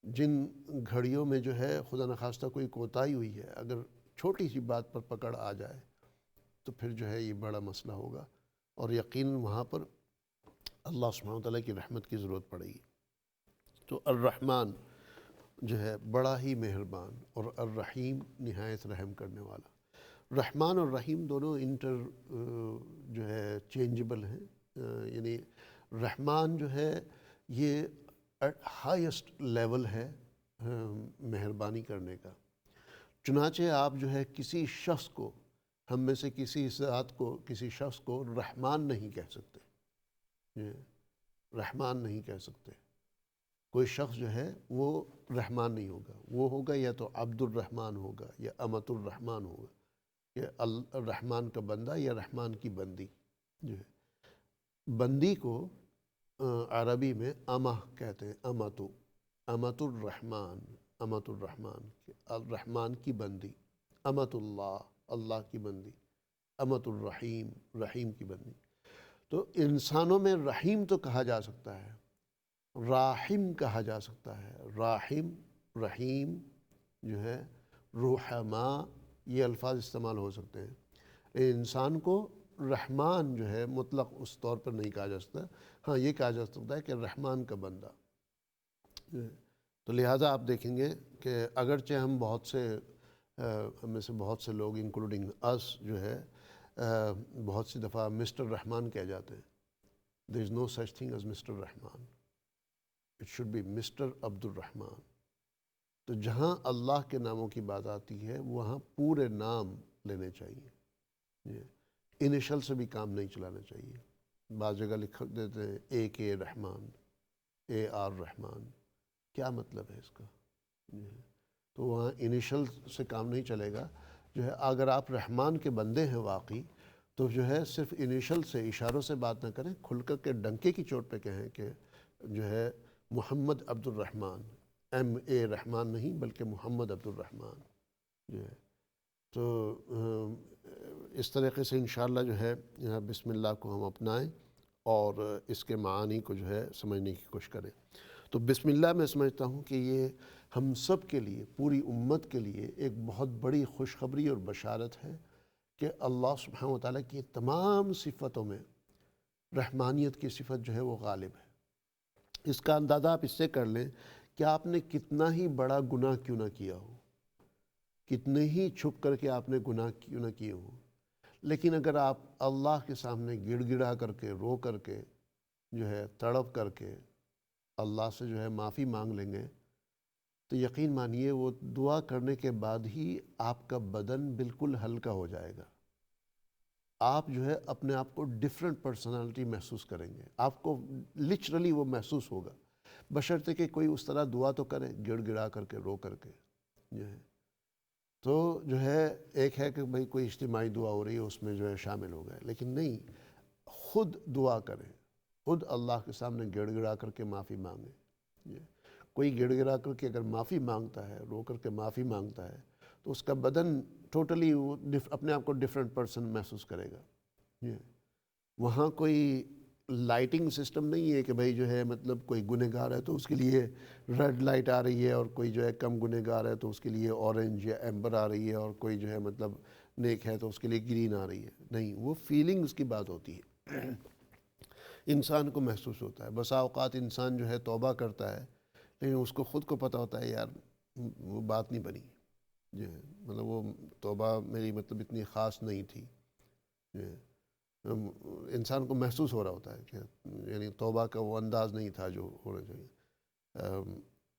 جن گھڑیوں میں جو ہے خدا نخواستہ کوئی کوتاہی ہوئی ہے، اگر چھوٹی سی بات پر پکڑ آ جائے تو پھر جو ہے یہ بڑا مسئلہ ہوگا، اور یقیناً وہاں پر اللہ سبحانہ وتعالیٰ کی رحمت کی ضرورت پڑے گی۔ تو الرحمن جو ہے بڑا ہی مہربان، اور الرحیم نہایت رحم کرنے والا۔ رحمان اور رحیم دونوں جو ہے چینجبل ہیں، یعنی رحمان جو ہے یہ ہائیسٹ لیول ہے مہربانی کرنے کا۔ چنانچہ آپ جو ہے کسی شخص کو، ہم میں سے کسی ذات کو، کسی شخص کو رحمان نہیں کہہ سکتے، رحمان نہیں کہہ سکتے۔ کوئی شخص جو ہے وہ رحمان نہیں ہوگا، وہ ہوگا یا تو عبد الرحمن ہوگا یا امت الرحمن ہوگا، یا الرحمن کا بندہ یا رحمان کی بندی۔ جو ہے بندی کو عربی میں امہ کہتے ہیں، امت الرحمن، امت الرحمن، الرحمن کی بندی، امت اللہ، اللہ کی بندی، امت الرحیم، رحیم کی بندی۔ تو انسانوں میں رحیم تو کہا جا سکتا ہے، راحم کہا جا سکتا ہے، راحم، رحیم جو ہے، رحماء، یہ الفاظ استعمال ہو سکتے ہیں، لیکن انسان کو رحمان جو ہے مطلق اس طور پر نہیں کہا جا سکتا۔ ہاں یہ کہا جا سکتا ہے کہ رحمان کا بندہ۔ تو لہٰذا آپ دیکھیں گے کہ اگرچہ ہم بہت سے ہم میں سے بہت سے لوگ انکلوڈنگ اس جو ہے بہت سی دفعہ مسٹر رحمان کہہ جاتے ہیں۔ there is no such thing as mister Rahman, it should be mister Abdul Rahman. تو جہاں اللہ کے ناموں کی بات آتی ہے وہاں پورے نام لینے چاہیے، انیشل سے بھی کام نہیں چلانا چاہیے۔ بعض جگہ لکھ دیتے ہیں اے کے رحمان، اے آر رحمان، کیا مطلب ہے اس کا؟ تو وہاں انیشل سے کام نہیں چلے گا۔ جو ہے اگر آپ رحمان کے بندے ہیں واقعی، تو جو ہے صرف انیشل سے، اشاروں سے بات نہ کریں، کھل کر کے ڈنکے کی چوٹ پہ کہیں کہ جو ہے محمد عبد الرحمن، ایم اے رحمان نہیں بلکہ محمد عبد الرحمن جو ہے۔ تو اس طریقے سے انشاءاللہ جو ہے بسم اللہ کو ہم اپنائیں اور اس کے معانی کو جو ہے سمجھنے کی کوشش کریں۔ تو بسم اللہ میں سمجھتا ہوں کہ یہ ہم سب کے لیے، پوری امت کے لیے ایک بہت بڑی خوشخبری اور بشارت ہے کہ اللہ سبحانہ وتعالیٰ کی تمام صفتوں میں رحمانیت کی صفت جو ہے وہ غالب ہے۔ اس کا اندازہ آپ اس سے کر لیں کہ آپ نے کتنا ہی بڑا گناہ کیوں نہ کیا ہو، کتنے ہی چھپ کر کے آپ نے گناہ کیوں نہ کیے ہوں، لیکن اگر آپ اللہ کے سامنے گڑ گڑا کر کے، رو کر کے، جو ہے تڑپ کر کے اللہ سے جو ہے معافی مانگ لیں گے، تو یقین مانیے وہ دعا کرنے کے بعد ہی آپ کا بدن بالکل ہلکا ہو جائے گا۔ آپ جو ہے اپنے آپ کو ڈیفرنٹ پرسنالٹی محسوس کریں گے، آپ کو لچرلی وہ محسوس ہوگا، بشرطے کہ کوئی اس طرح دعا تو کرے، گڑ گڑا کر کے، رو کر کے جو ہے۔ تو جو ہے ایک ہے کہ بھئی کوئی اجتماعی دعا ہو رہی ہے اس میں جو ہے شامل ہو گئے، لیکن نہیں، خود دعا کریں، خود اللہ کے سامنے گڑ گڑا کر کے معافی مانگیں۔ کوئی گڑ گڑا کر کے اگر معافی مانگتا ہے، رو کر کے معافی مانگتا ہے، تو اس کا بدن ٹوٹلی اپنے آپ کو ڈیفرنٹ پرسن محسوس کرے گا۔ وہاں کوئی لائٹنگ سسٹم نہیں ہے کہ بھئی جو ہے مطلب کوئی گنہگار ہے تو اس کے لیے ریڈ لائٹ آ رہی ہے، اور کوئی جو ہے کم گنہگار ہے تو اس کے لیے اورنج یا ایمبر آ رہی ہے، اور کوئی جو ہے مطلب نیک ہے تو اس کے لیے گرین آ رہی ہے۔ نہیں، وہ فیلنگز کی بات ہوتی ہے، انسان کو محسوس ہوتا ہے۔ بسا اوقات انسان جو ہے توبہ کرتا ہے لیکن اس کو خود کو پتہ ہوتا ہے یار وہ بات نہیں بنی، جو ہے مطلب وہ توبہ میری مطلب اتنی خاص نہیں تھی، جو ہے انسان کو محسوس ہو رہا ہوتا ہے کہ یعنی توبہ کا وہ انداز نہیں تھا جو ہونا چاہیے۔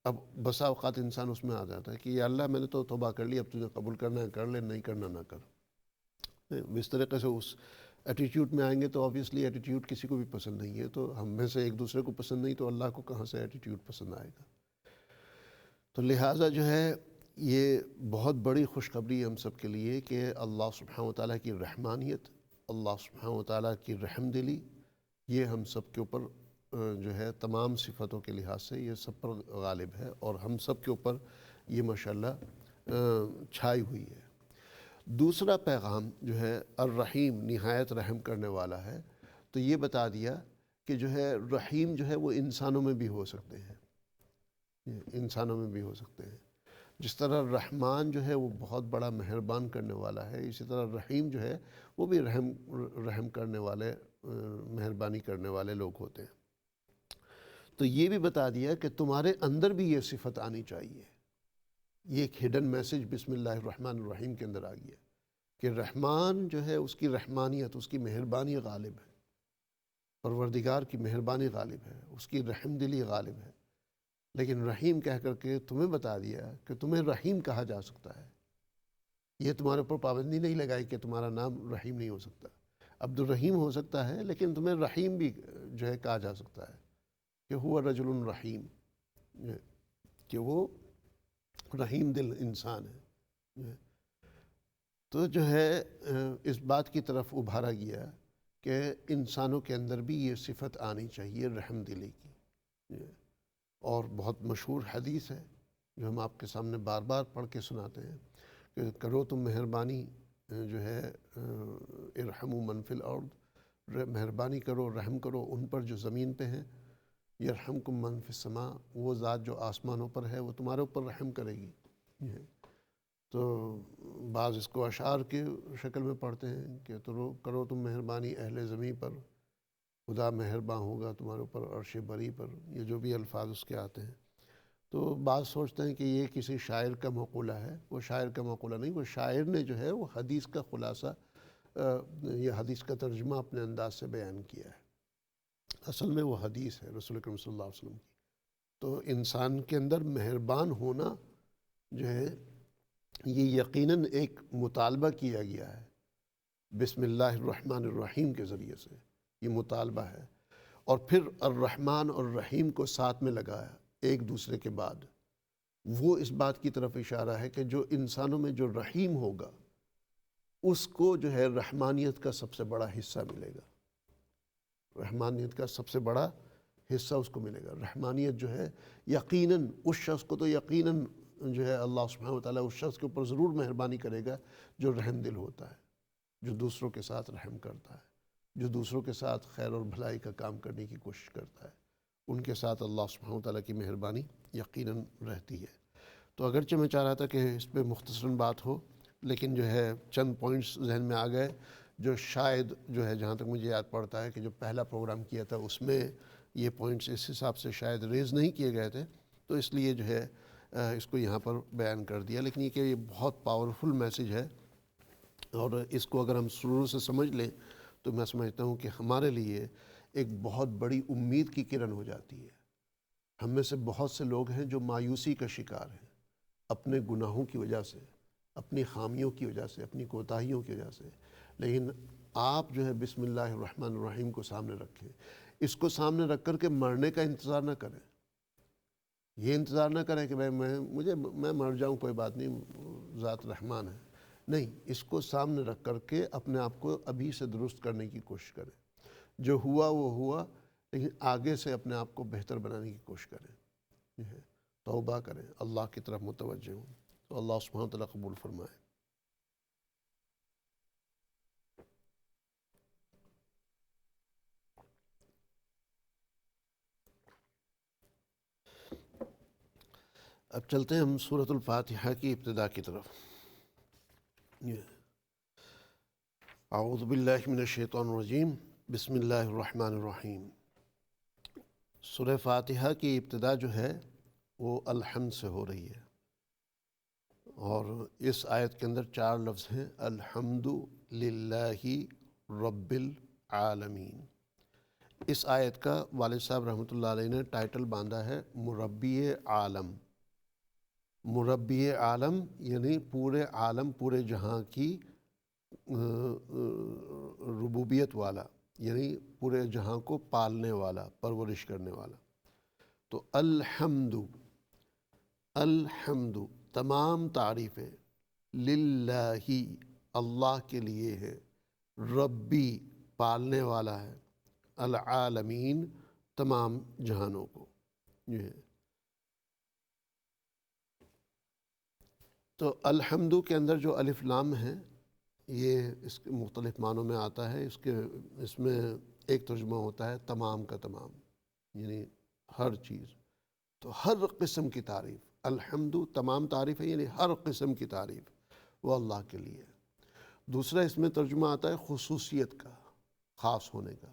اب بسا اوقات انسان اس میں آ جاتا ہے کہ یا اللہ میں نے تو توبہ کر لی، اب تجھے قبول کرنا ہے کر لے، نہیں کرنا نہ کر۔ اس طریقے سے اس ایٹیٹیوڈ میں آئیں گے تو آبویسلی ایٹیٹیوڈ کسی کو بھی پسند نہیں ہے، تو ہم میں سے ایک دوسرے کو پسند نہیں تو اللہ کو کہاں سے ایٹیٹیوڈ پسند آئے گا؟ تو لہٰذا جو ہے یہ بہت بڑی خوشخبری ہے ہم سب کے لیے کہ اللہ سبحانہ و تعالیٰ کی رحمانیت، اللہ سبحانہ و تعالیٰ کی رحم دلی، یہ ہم سب کے اوپر جو ہے تمام صفتوں کے لحاظ سے یہ سب پر غالب ہے، اور ہم سب کے اوپر یہ ماشاءاللہ چھائی ہوئی ہے۔ دوسرا پیغام جو ہے الرحیم، نہایت رحم کرنے والا ہے، تو یہ بتا دیا کہ جو ہے رحیم جو ہے وہ انسانوں میں بھی ہو سکتے ہیں، انسانوں میں بھی ہو سکتے ہیں۔ جس طرح رحمان جو ہے وہ بہت بڑا مہربان کرنے والا ہے، اسی طرح رحیم جو ہے وہ بھی رحم کرنے والے، مہربانی کرنے والے لوگ ہوتے ہیں۔ تو یہ بھی بتا دیا کہ تمہارے اندر بھی یہ صفت آنی چاہیے۔ یہ ایک ہڈن میسج بسم اللہ الرحمن الرحیم کے اندر آ گیا کہ رحمان جو ہے اس کی رحمانیت، اس کی مہربانی غالب ہے، پروردگار کی مہربانی غالب ہے، اس کی رحم دلی غالب ہے، لیکن رحیم کہہ کر کے تمہیں بتا دیا کہ تمہیں رحیم کہا جا سکتا ہے۔ یہ تمہارے اوپر پابندی نہیں لگائی کہ تمہارا نام رحیم نہیں ہو سکتا، عبد الرحیم ہو سکتا ہے، لیکن تمہیں رحیم بھی جو ہے کہا جا سکتا ہے کہ ہوا رجل رحیم، کہ وہ رحیم دل انسان ہے۔ تو جو ہے اس بات کی طرف ابھارا گیا کہ انسانوں کے اندر بھی یہ صفت آنی چاہیے رحم دلی کی، اور بہت مشہور حدیث ہے جو ہم آپ کے سامنے بار بار پڑھ کے سناتے ہیں کہ کرو تم مہربانی جو ہے ارحموا من فی الارض، مہربانی کرو، رحم کرو ان پر جو زمین پہ ہیں، یرحمکم من فی السماء، وہ ذات جو آسمانوں پر ہے وہ تمہارے اوپر رحم کرے گی۔ تو بعض اس کو اشعار کی شکل میں پڑھتے ہیں کہ کرو تم مہربانی اہل زمین پر، خدا مہرباں ہوگا تمہارے اوپر عرش بری پر، یہ جو بھی الفاظ اس کے آتے ہیں۔ تو بعض سوچتے ہیں کہ یہ کسی شاعر کا مقولہ ہے، وہ شاعر کا مقولہ نہیں، وہ شاعر نے جو ہے وہ حدیث کا خلاصہ، یہ حدیث کا ترجمہ اپنے انداز سے بیان کیا ہے۔ اصل میں وہ حدیث ہے رسول اکرم صلی اللہ علیہ وسلم کی۔ تو انسان کے اندر مہربان ہونا جو ہے یہ یقیناً ایک مطالبہ کیا گیا ہے بسم اللہ الرحمن الرحیم کے ذریعے سے، یہ مطالبہ ہے، اور پھر الرحمن اور رحیم کو ساتھ میں لگایا ایک دوسرے کے بعد۔ وہ اس بات کی طرف اشارہ ہے کہ جو انسانوں میں جو رحیم ہوگا اس کو جو ہے رحمانیت کا سب سے بڑا حصہ ملے گا، رحمانیت کا سب سے بڑا حصہ اس کو ملے گا۔ رحمانیت جو ہے یقیناً اس شخص کو تو یقیناً جو ہے اللہ سبحانہ و تعالیٰ اس شخص کے اوپر ضرور مہربانی کرے گا جو رحم دل ہوتا ہے، جو دوسروں کے ساتھ رحم کرتا ہے، جو دوسروں کے ساتھ خیر اور بھلائی کا کام کرنے کی کوشش کرتا ہے، ان کے ساتھ اللہ سبحانہ و تعالیٰ کی مہربانی یقیناً رہتی ہے۔ تو اگرچہ میں چاہ رہا تھا کہ اس پہ مختصراً بات ہو، لیکن جو ہے چند پوائنٹس ذہن میں آ گئے جو شاید جو ہے جہاں تک مجھے یاد پڑتا ہے کہ جو پہلا پروگرام کیا تھا اس میں یہ پوائنٹس اس حساب سے شاید ریز نہیں کیے گئے تھے، تو اس لیے جو ہے اس کو یہاں پر بیان کر دیا۔ لیکن یہ کہ یہ بہت پاورفل میسج ہے، اور اس کو اگر ہم شروع سے سمجھ لیں تو میں سمجھتا ہوں کہ ہمارے لیے ایک بہت بڑی امید کی کرن ہو جاتی ہے۔ ہم میں سے بہت سے لوگ ہیں جو مایوسی کا شکار ہیں اپنے گناہوں کی وجہ سے، اپنی خامیوں کی وجہ سے، اپنی کوتاہیوں کی وجہ سے، لیکن آپ جو ہے بسم اللہ الرحمن الرحیم کو سامنے رکھیں، اس کو سامنے رکھ کر کے مرنے کا انتظار نہ کریں۔ یہ انتظار نہ کریں کہ میں مر جاؤں کوئی بات نہیں، ذات رحمان ہے، نہیں، اس کو سامنے رکھ کر کے اپنے آپ کو ابھی سے درست کرنے کی کوشش کریں۔ جو ہوا وہ ہوا، لیکن آگے سے اپنے آپ کو بہتر بنانے کی کوشش کریں، توبہ کریں، اللہ کی طرف متوجہ ہوں، تو اللہ سبحانہ و تعالیٰ قبول فرمائے۔ اب چلتے ہیں ہم سورۃ الفاتحہ کی ابتدا کی طرف۔ اعوذ باللہ من الشیطان الرجیم، بسم اللہ الرحمن الرحیم۔ سورہ فاتحہ کی ابتدا جو ہے وہ الحمد سے ہو رہی ہے، اور اس آیت کے اندر 4 لفظ ہیں، الحمد للہ رب العالمین۔ اس آیت کا والد صاحب رحمۃ اللہ علیہ نے ٹائٹل باندھا ہے مربی عالم۔ مربی عالم یعنی پورے عالم، پورے جہاں کی ربوبیت والا، یعنی پورے جہاں کو پالنے والا، پرورش کرنے والا۔ تو الحمد، الحمد تمام تعریفیں للہ اللہ کے لیے ہے، ربی پالنے والا ہے، العالمین تمام جہانوں کو. یہ ہے. تو الحمد کے اندر جو الف لام ہے یہ اس کے مختلف معنوں میں آتا ہے. اس میں ایک ترجمہ ہوتا ہے تمام کا تمام، یعنی ہر چیز. تو ہر قسم کی تعریف، الحمد تمام تعریف ہے، یعنی ہر قسم کی تعریف وہ اللہ کے لیے ہے. دوسرا اس میں ترجمہ آتا ہے خصوصیت کا، خاص ہونے کا،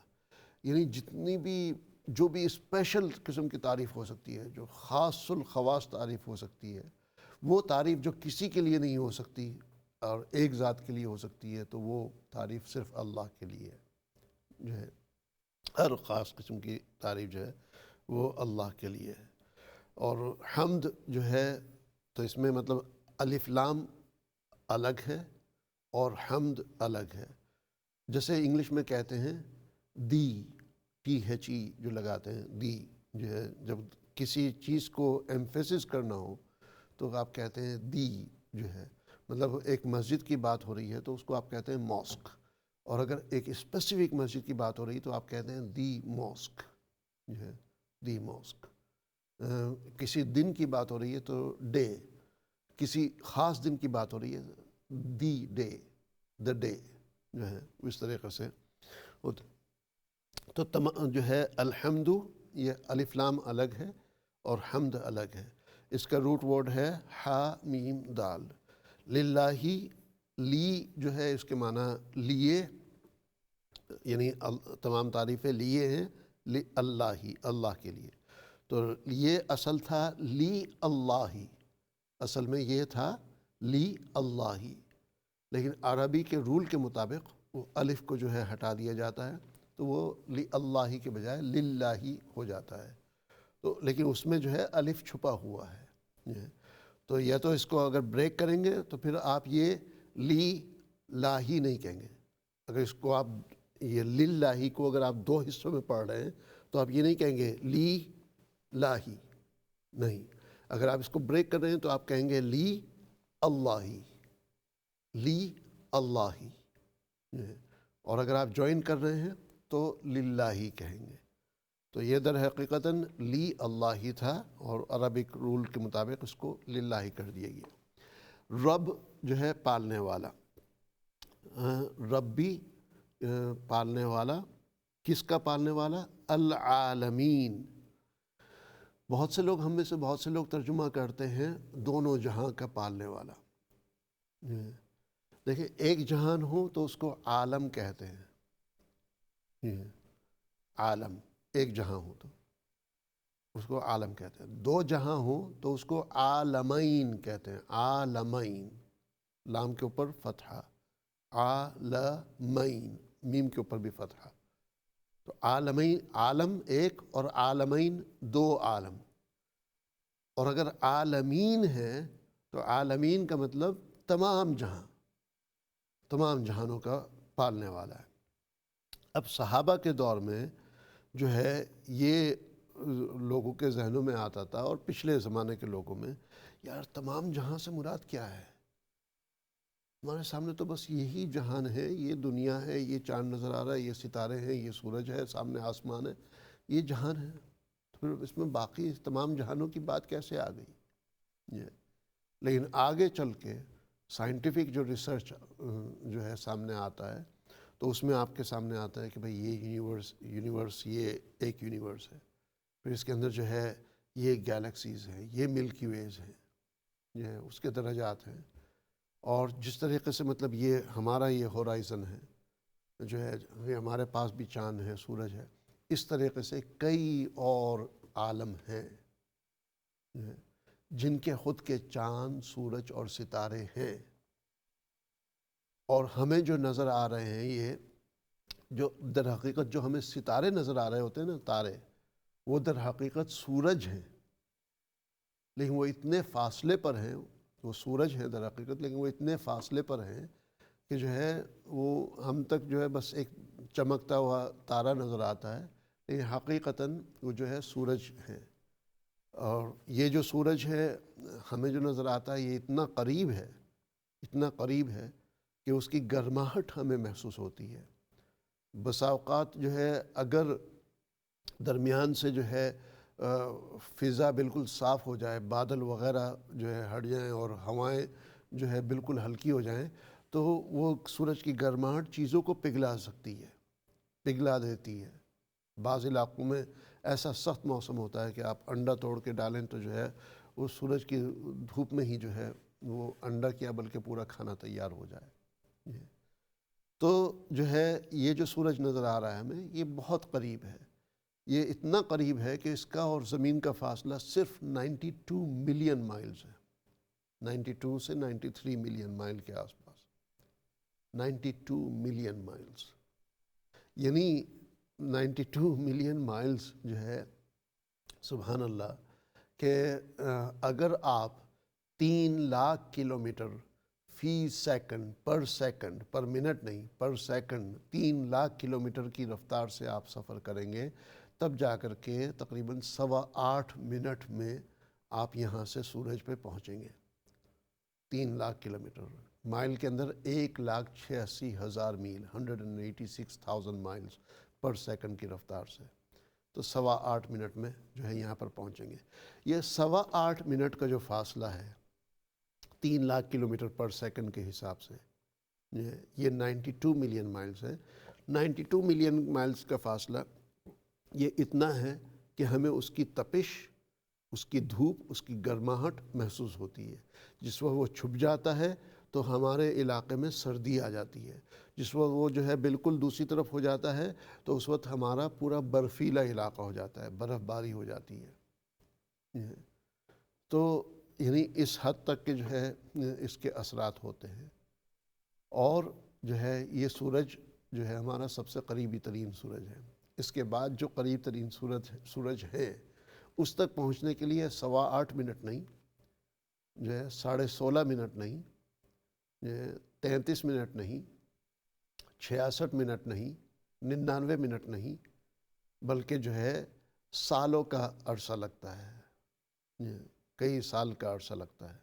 یعنی جتنی بھی جو بھی اسپیشل قسم کی تعریف ہو سکتی ہے، جو خاص الخواص تعریف ہو سکتی ہے، وہ تعریف جو کسی کے لیے نہیں ہو سکتی اور ایک ذات کے لیے ہو سکتی ہے، تو وہ تعریف صرف اللہ کے لیے جو ہے. ہر خاص قسم کی تعریف جو ہے وہ اللہ کے لیے ہے. اور حمد جو ہے تو اس میں مطلب الف لام الگ ہے اور حمد الگ ہے. جیسے انگلش میں کہتے ہیں دی، ٹی ایچ ای جو لگاتے ہیں، دی جو ہے جب کسی چیز کو ایمفیسس کرنا ہو تو آپ کہتے ہیں دی جو ہے. مطلب ایک مسجد کی بات ہو رہی ہے تو اس کو آپ کہتے ہیں ماسک، اور اگر ایک اسپیسیفک مسجد کی بات ہو رہی ہے تو آپ کہتے ہیں دی ماسک جو ہے، دی ماسک. کسی دن کی بات ہو رہی ہے تو ڈے، کسی خاص دن کی بات ہو رہی ہے دی ڈے، دا ڈے جو ہے اس طریقے سے. تو جو ہے الحمد یہ الف لام الگ ہے اور حمد الگ ہے. اس کا روٹ ورڈ ہے ہا میم دال. للہ، لی جو ہے اس کے معنی لیے، یعنی تمام تعریفیں لیے ہیں اللہ ہی، اللہ کے لیے. تو یہ اصل تھا لی اللہ ہی، اصل میں یہ تھا لی اللہ ہی، لیکن عربی کے رول کے مطابق وہ الف کو جو ہے ہٹا دیا جاتا ہے تو وہ لی اللہ ہی کے بجائے للہ ہی ہو جاتا ہے. تو لیکن اس میں جو ہے الف چھپا ہوا ہے. تو یا تو اس کو اگر بریک کریں گے تو پھر آپ یہ لی لا ہی نہیں کہیں گے. اگر اس کو آپ یہ للہ ہی کو اگر آپ دو حصوں میں پڑھ رہے ہیں تو آپ یہ نہیں کہیں گے لی لا ہی، نہیں. اگر آپ اس کو بریک کر رہے ہیں تو آپ کہیں گے لی اللہ ہی، لی اللہ ہی. اور اگر آپ جوائن کر رہے ہیں تو للہ ہی کہیں گے. تو یہ در حقیقتاً لی اللہ ہی تھا اور عربک رول کے مطابق اس کو للہ ہی کر دیا گیا. رب جو ہے پالنے والا، ربی پالنے والا، کس کا پالنے والا؟ العالمین. بہت سے لوگ، ہم میں سے بہت سے لوگ ترجمہ کرتے ہیں دونوں جہاں کا پالنے والا. دیکھیں ایک جہان ہو تو اس کو عالم کہتے ہیں، عالم ایک جہاں ہو تو اس کو عالم کہتے ہیں. دو جہاں ہو تو اس کو عالمین کہتے ہیں، عالمین، لام کے اوپر فتحہ، عالمین، میم کے اوپر بھی فتحہ. تو عالمین، عالم ایک اور عالمین دو عالم. اور اگر عالمین ہے تو عالمین کا مطلب تمام جہاں، تمام جہانوں کا پالنے والا ہے. اب صحابہ کے دور میں جو ہے یہ لوگوں کے ذہنوں میں آتا تھا، اور پچھلے زمانے کے لوگوں میں، یار تمام جہاں سے مراد کیا ہے؟ ہمارے سامنے تو بس یہی جہان ہے، یہ دنیا ہے، یہ چاند نظر آ رہا ہے، یہ ستارے ہیں، یہ سورج ہے، سامنے آسمان ہے، یہ جہان ہے. تو پھر اس میں باقی تمام جہانوں کی بات کیسے آ گئی؟ لیکن آگے چل کے سائنٹیفک جو ریسرچ جو ہے سامنے آتا ہے تو اس میں آپ کے سامنے آتا ہے کہ بھئی یہ یونیورس یہ ایک یونیورس ہے، پھر اس کے اندر جو ہے یہ گیلیکسیز ہیں، یہ ملکی ویز ہیں، جو ہے اس کے درجات ہیں. اور جس طریقے سے مطلب یہ ہمارا یہ ہورائزن ہے جو ہے، یہ ہمارے پاس بھی چاند ہے، سورج ہے، اس طریقے سے کئی اور عالم ہیں جن کے خود کے چاند، سورج اور ستارے ہیں. اور ہمیں جو نظر آ رہے ہیں، یہ جو در حقیقت جو ہمیں ستارے نظر آ رہے ہوتے ہیں نا، تارے، وہ در حقیقت سورج ہیں، لیکن وہ اتنے فاصلے پر ہیں. وہ سورج ہیں در حقیقت، لیکن وہ اتنے فاصلے پر ہیں کہ جو ہے وہ ہم تک جو ہے بس ایک چمکتا ہوا تارا نظر آتا ہے، لیکن حقیقتاً وہ جو ہے سورج ہیں. اور یہ جو سورج ہے ہمیں جو نظر آتا ہے یہ اتنا قریب ہے کہ اس کی گرماہٹ ہمیں محسوس ہوتی ہے۔ بسا اوقات جو ہے اگر درمیان سے جو ہے فضا بالکل صاف ہو جائے، بادل وغیرہ جو ہے ہٹ جائیں اور ہوائیں جو ہے بالکل ہلکی ہو جائیں، تو وہ سورج کی گرماہٹ چیزوں کو پگھلا سکتی ہے، پگھلا دیتی ہے۔ بعض علاقوں میں ایسا سخت موسم ہوتا ہے کہ آپ انڈا توڑ کے ڈالیں تو جو ہے وہ سورج کی دھوپ میں ہی جو ہے وہ انڈا کیا بلکہ پورا کھانا تیار ہو جائے۔ تو جو ہے یہ جو سورج نظر آ رہا ہے ہمیں، یہ بہت قریب ہے۔ یہ اتنا قریب ہے کہ اس کا اور زمین کا فاصلہ صرف 92 ملین مائلز ہے، 92 سے 93 ملین مائل کے آس پاس، 92 ملین مائلز، یعنی 92 ملین مائلز جو ہے سبحان اللہ کہ اگر آپ 3 لاکھ کلومیٹر فی سیکنڈ پر منٹ نہیں، پر سیکنڈ 3 لاکھ کلومیٹر کی رفتار سے آپ سفر کریں گے، تب جا کر کے تقریباً 8.25 منٹ میں آپ یہاں سے سورج پہ پہنچیں گے۔ 3 لاکھ کلومیٹر، مائل کے اندر 1,86,000 میل، 186,000 مائلز پر سیکنڈ کی رفتار سے، تو 8.25 منٹ میں جو ہے یہاں پر پہنچیں گے۔ یہ 8.25 منٹ کا جو فاصلہ ہے 3 لاکھ کلومیٹر پر سیکنڈ کے حساب سے، یہ 92 ملین مائلز ہے۔ 92 ملین مائلز کا فاصلہ یہ اتنا ہے کہ ہمیں اس کی تپش، اس کی دھوپ، اس کی گرماہٹ محسوس ہوتی ہے۔ جس وقت وہ چھپ جاتا ہے تو ہمارے علاقے میں سردی آ جاتی ہے، جس وقت وہ جو ہے بالکل دوسری طرف ہو جاتا ہے تو اس وقت ہمارا پورا برفیلا علاقہ ہو جاتا ہے، برف باری ہو جاتی ہے۔ تو یعنی اس حد تک کہ جو ہے اس کے اثرات ہوتے ہیں۔ اور جو ہے یہ سورج جو ہے ہمارا سب سے قریبی ترین سورج ہے۔ اس کے بعد جو قریب ترین سورج ہے اس تک پہنچنے کے لیے 8.25 منٹ نہیں، جو ہے 16.5 منٹ نہیں، 33 منٹ نہیں، 66 منٹ نہیں، 99 منٹ نہیں، بلکہ جو ہے سالوں کا عرصہ لگتا ہے، کئی سال کا عرصہ لگتا ہے۔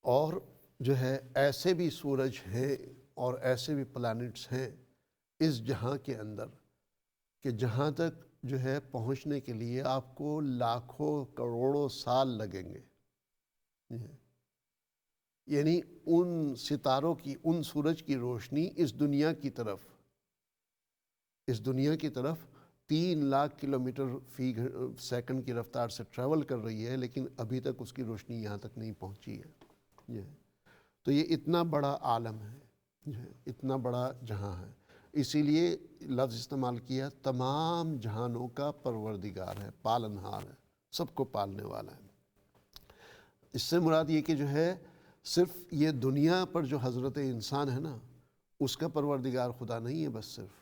اور جو ہے ایسے بھی سورج ہیں اور ایسے بھی پلانٹس ہیں اس جہاں کے اندر کہ جہاں تک جو ہے پہنچنے کے لیے آپ کو لاکھوں کروڑوں سال لگیں گے۔ یعنی ان ستاروں کی، ان سورج کی روشنی اس دنیا کی طرف 3 لاکھ کلومیٹر فی سیکنڈ کی رفتار سے ٹریول کر رہی ہے، لیکن ابھی تک اس کی روشنی یہاں تک نہیں پہنچی ہے۔ تو یہ اتنا بڑا عالم ہے، اتنا بڑا جہاں ہے، اسی لیے لفظ استعمال کیا تمام جہانوں کا پروردگار ہے، پالنہار ہے، سب کو پالنے والا ہے۔ اس سے مراد یہ کہ جو ہے صرف یہ دنیا پر جو حضرت انسان ہے نا اس کا پروردگار خدا نہیں ہے، بس صرف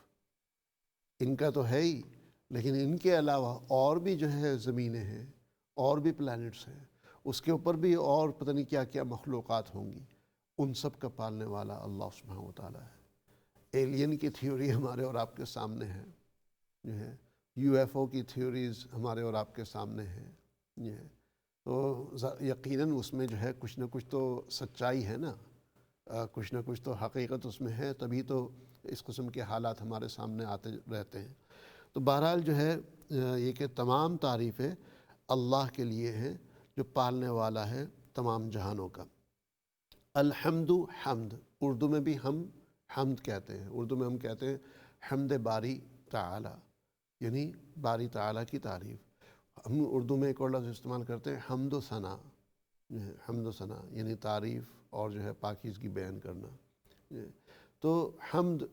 ان کا تو ہے ہی، لیکن ان کے علاوہ اور بھی جو ہے زمینیں ہیں، اور بھی پلانٹس ہیں، اس کے اوپر بھی اور پتہ نہیں کیا کیا مخلوقات ہوں گی، ان سب کا پالنے والا اللہ سبحانہ و تعالیٰ ہے۔ ایلین کی تھیوری ہمارے اور آپ کے سامنے ہے، جو ہے یو ایف او کی تھیوریز ہمارے اور آپ کے سامنے ہیں، جو ہے تو یقیناً اس میں جو ہے کچھ نہ کچھ تو سچائی ہے نا، کچھ نہ کچھ تو حقیقت اس میں ہے، تبھی تو اس قسم کے حالات ہمارے سامنے آتے رہتے ہیں۔ تو بہرحال جو ہے یہ کہ تمام تعریفیں اللہ کے لیے ہیں جو پالنے والا ہے تمام جہانوں کا۔ الحمد، حمد، اردو میں بھی ہم حمد کہتے ہیں، اردو میں ہم کہتے ہیں حمد باری تعالی، یعنی باری تعالیٰ کی تعریف۔ ہم اردو میں ایک اور لفظ استعمال کرتے ہیں حمد و ثنا، حمد و ثنا یعنی تعریف اور جو ہے پاکیزگی بیان کرنا۔ تو حمد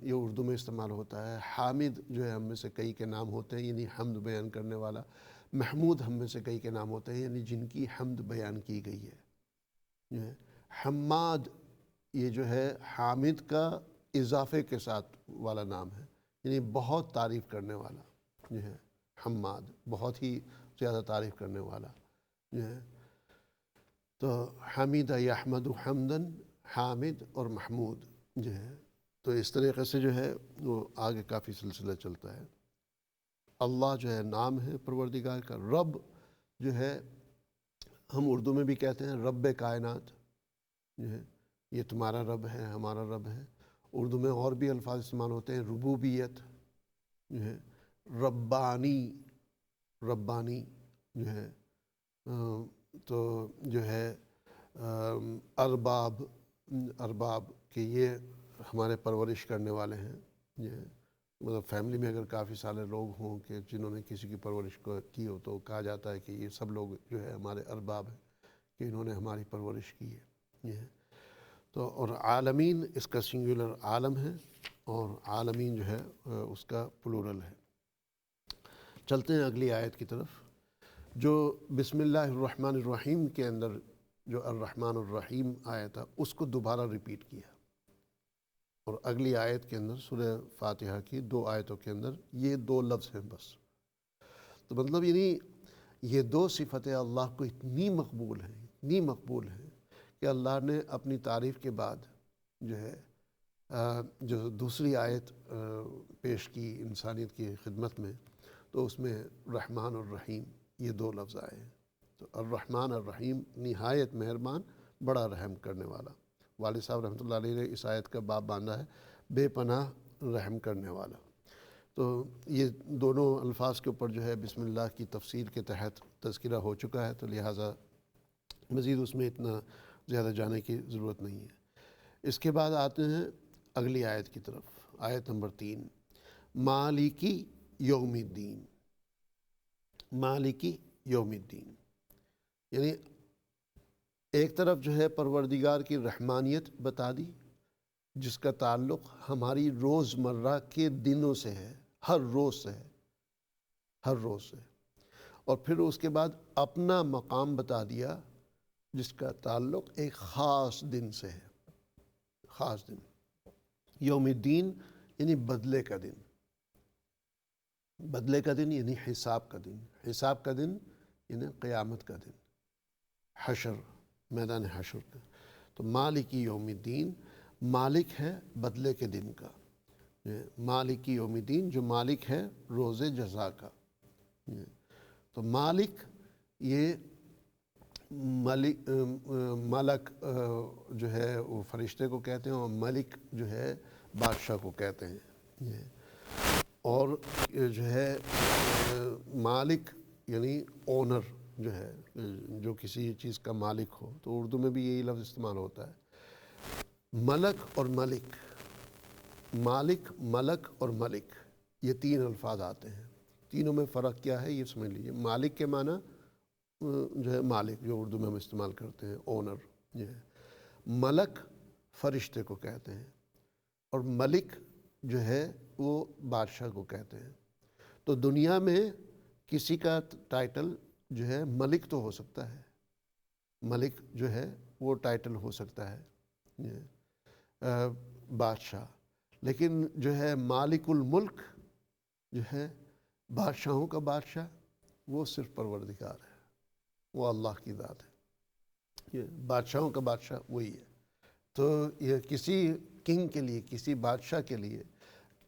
یہ اردو میں استعمال ہوتا ہے، حامد جو ہے ہم میں سے کئی کے نام ہوتے ہیں یعنی حمد بیان کرنے والا، محمود ہم میں سے کئی کے نام ہوتے ہیں یعنی جن کی حمد بیان کی گئی ہے۔ حماد یہ جو ہے حامد کا اضافے کے ساتھ والا نام ہے، یعنی بہت تعریف کرنے والا جو ہے حماد، بہت ہی زیادہ تعریف کرنے والا جو ہے۔ تو حمید یحمد حمدن، حامد اور محمود جو ہے، تو اس طریقے سے جو ہے وہ آگے کافی سلسلہ چلتا ہے۔ اللہ جو ہے نام ہے پروردگار کا. رب جو ہے ہم اردو میں بھی کہتے ہیں رب کائنات جو ہے یہ تمہارا رب ہے ہمارا رب ہے. اردو میں اور بھی الفاظ استعمال ہوتے ہیں ربوبیت جو ہے ربانی ربانی جو ہے تو جو ہے ارباب ارباب کہ یہ ہمارے پرورش کرنے والے ہیں. یہ مطلب فیملی میں اگر کافی سارے لوگ ہوں کہ جنہوں نے کسی کی پرورش کی ہو تو کہا جاتا ہے کہ یہ سب لوگ جو ہے ہمارے ارباب ہیں کہ انہوں نے ہماری پرورش کی ہے. یہ ہے تو اور عالمین اس کا سنگولر عالم ہے اور عالمین جو ہے اس کا پلورل ہے. چلتے ہیں اگلی آیت کی طرف جو بسم اللہ الرحمن الرحیم کے اندر جو الرحمن الرحیم آیا تھا اس کو دوبارہ ریپیٹ کیا. اور اگلی آیت کے اندر سورہ فاتحہ کی 2 آیتوں کے اندر یہ 2 لفظ ہیں بس. تو مطلب یعنی یہ 2 صفتیں اللہ کو اتنی مقبول ہیں کہ اللہ نے اپنی تعریف کے بعد جو ہے جو دوسری آیت پیش کی انسانیت کی خدمت میں تو اس میں رحمان اور رحیم یہ 2 لفظ آئے ہیں. تو الرحمن الرحیم نہایت مہربان بڑا رحم کرنے والا. والد صاحب رحمۃ اللہ علیہ نے اس آیت کا باب باندھا ہے بے پناہ رحم کرنے والا. تو یہ دونوں الفاظ کے اوپر جو ہے بسم اللہ کی تفسیر کے تحت تذکرہ ہو چکا ہے تو لہٰذا مزید اس میں اتنا زیادہ جانے کی ضرورت نہیں ہے. اس کے بعد آتے ہیں اگلی آیت کی طرف. آیت نمبر 3 مالکی یوم الدین. مالکی یوم الدین یعنی ایک طرف جو ہے پروردگار کی رحمانیت بتا دی جس کا تعلق ہماری روزمرہ کے دنوں سے ہے ہر روز سے. اور پھر اس کے بعد اپنا مقام بتا دیا جس کا تعلق ایک خاص دن سے ہے. خاص دن یوم الدین یعنی بدلے کا دن. بدلے کا دن یعنی حساب کا دن. حساب کا دن یعنی قیامت کا دن حشر میدان حشر کا. تو مالکی یوم الدین مالک ہے بدلے کے دن کا. مالکی یوم الدین جو مالک ہے روز جزا کا. تو مالک یہ ملک جو ہے وہ فرشتے کو کہتے ہیں اور ملک جو ہے بادشاہ کو کہتے ہیں. اور جو ہے مالک یعنی اونر جو ہے جو کسی چیز کا مالک ہو تو اردو میں بھی یہی لفظ استعمال ہوتا ہے. ملک اور ملک مالک ملک اور ملک یہ 3 الفاظ آتے ہیں. تینوں میں فرق کیا ہے یہ سمجھ لیجیے. مالک کے معنی جو ہے مالک جو اردو میں ہم استعمال کرتے ہیں اونر یہ ہے. ملک فرشتے کو کہتے ہیں اور ملک جو ہے وہ بادشاہ کو کہتے ہیں. تو دنیا میں کسی کا ٹائٹل جو ہے ملک تو ہو سکتا ہے. ملک جو ہے وہ ٹائٹل ہو سکتا ہے بادشاہ. لیکن جو ہے مالک الملک جو ہے بادشاہوں کا بادشاہ وہ صرف پروردگار ہے. وہ اللہ کی ذات ہے. یہ بادشاہوں کا بادشاہ وہی ہے. تو یہ کسی کنگ کے لیے کسی بادشاہ کے لیے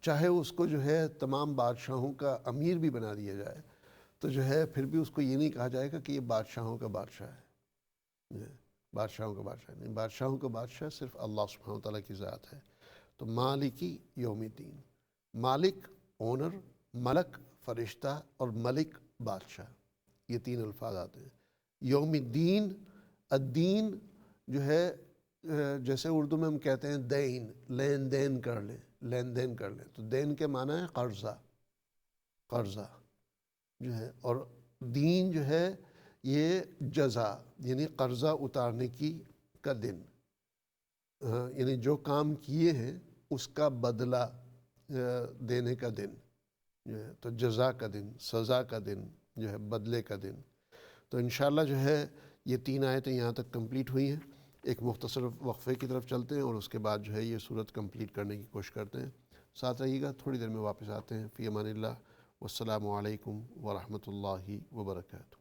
چاہے اس کو جو ہے تمام بادشاہوں کا امیر بھی بنا دیا جائے تو جو ہے پھر بھی اس کو یہ نہیں کہا جائے گا کہ یہ بادشاہوں کا بادشاہ ہے. بادشاہوں کا بادشاہ نہیں. بادشاہوں کا بادشاہ صرف اللہ سبحانہ و تعالیٰ کی ذات ہے. تو مالکی یوم الدین مالک اونر ملک فرشتہ اور ملک بادشاہ یہ 3 الفاظ آتے ہیں. یوم الدین الدین جو ہے جیسے اردو میں ہم کہتے ہیں دین لین دین کر لیں تو دین کے معنی ہے قرضہ جو ہے. اور دین جو ہے یہ جزا یعنی قرضہ اتارنے کا دن یعنی جو کام کیے ہیں اس کا بدلہ دینے کا دن جو ہے. تو جزا کا دن سزا کا دن جو ہے بدلے کا دن. تو انشاءاللہ جو ہے یہ 3 آیتیں یہاں تک کمپلیٹ ہوئی ہیں. ایک مختصر وقفے کی طرف چلتے ہیں اور اس کے بعد جو ہے یہ صورت کمپلیٹ کرنے کی کوشش کرتے ہیں. ساتھ رہیے گا تھوڑی دیر میں واپس آتے ہیں. فی امان اللہ والسلام علیکم ورحمۃ اللہ وبرکاتہ.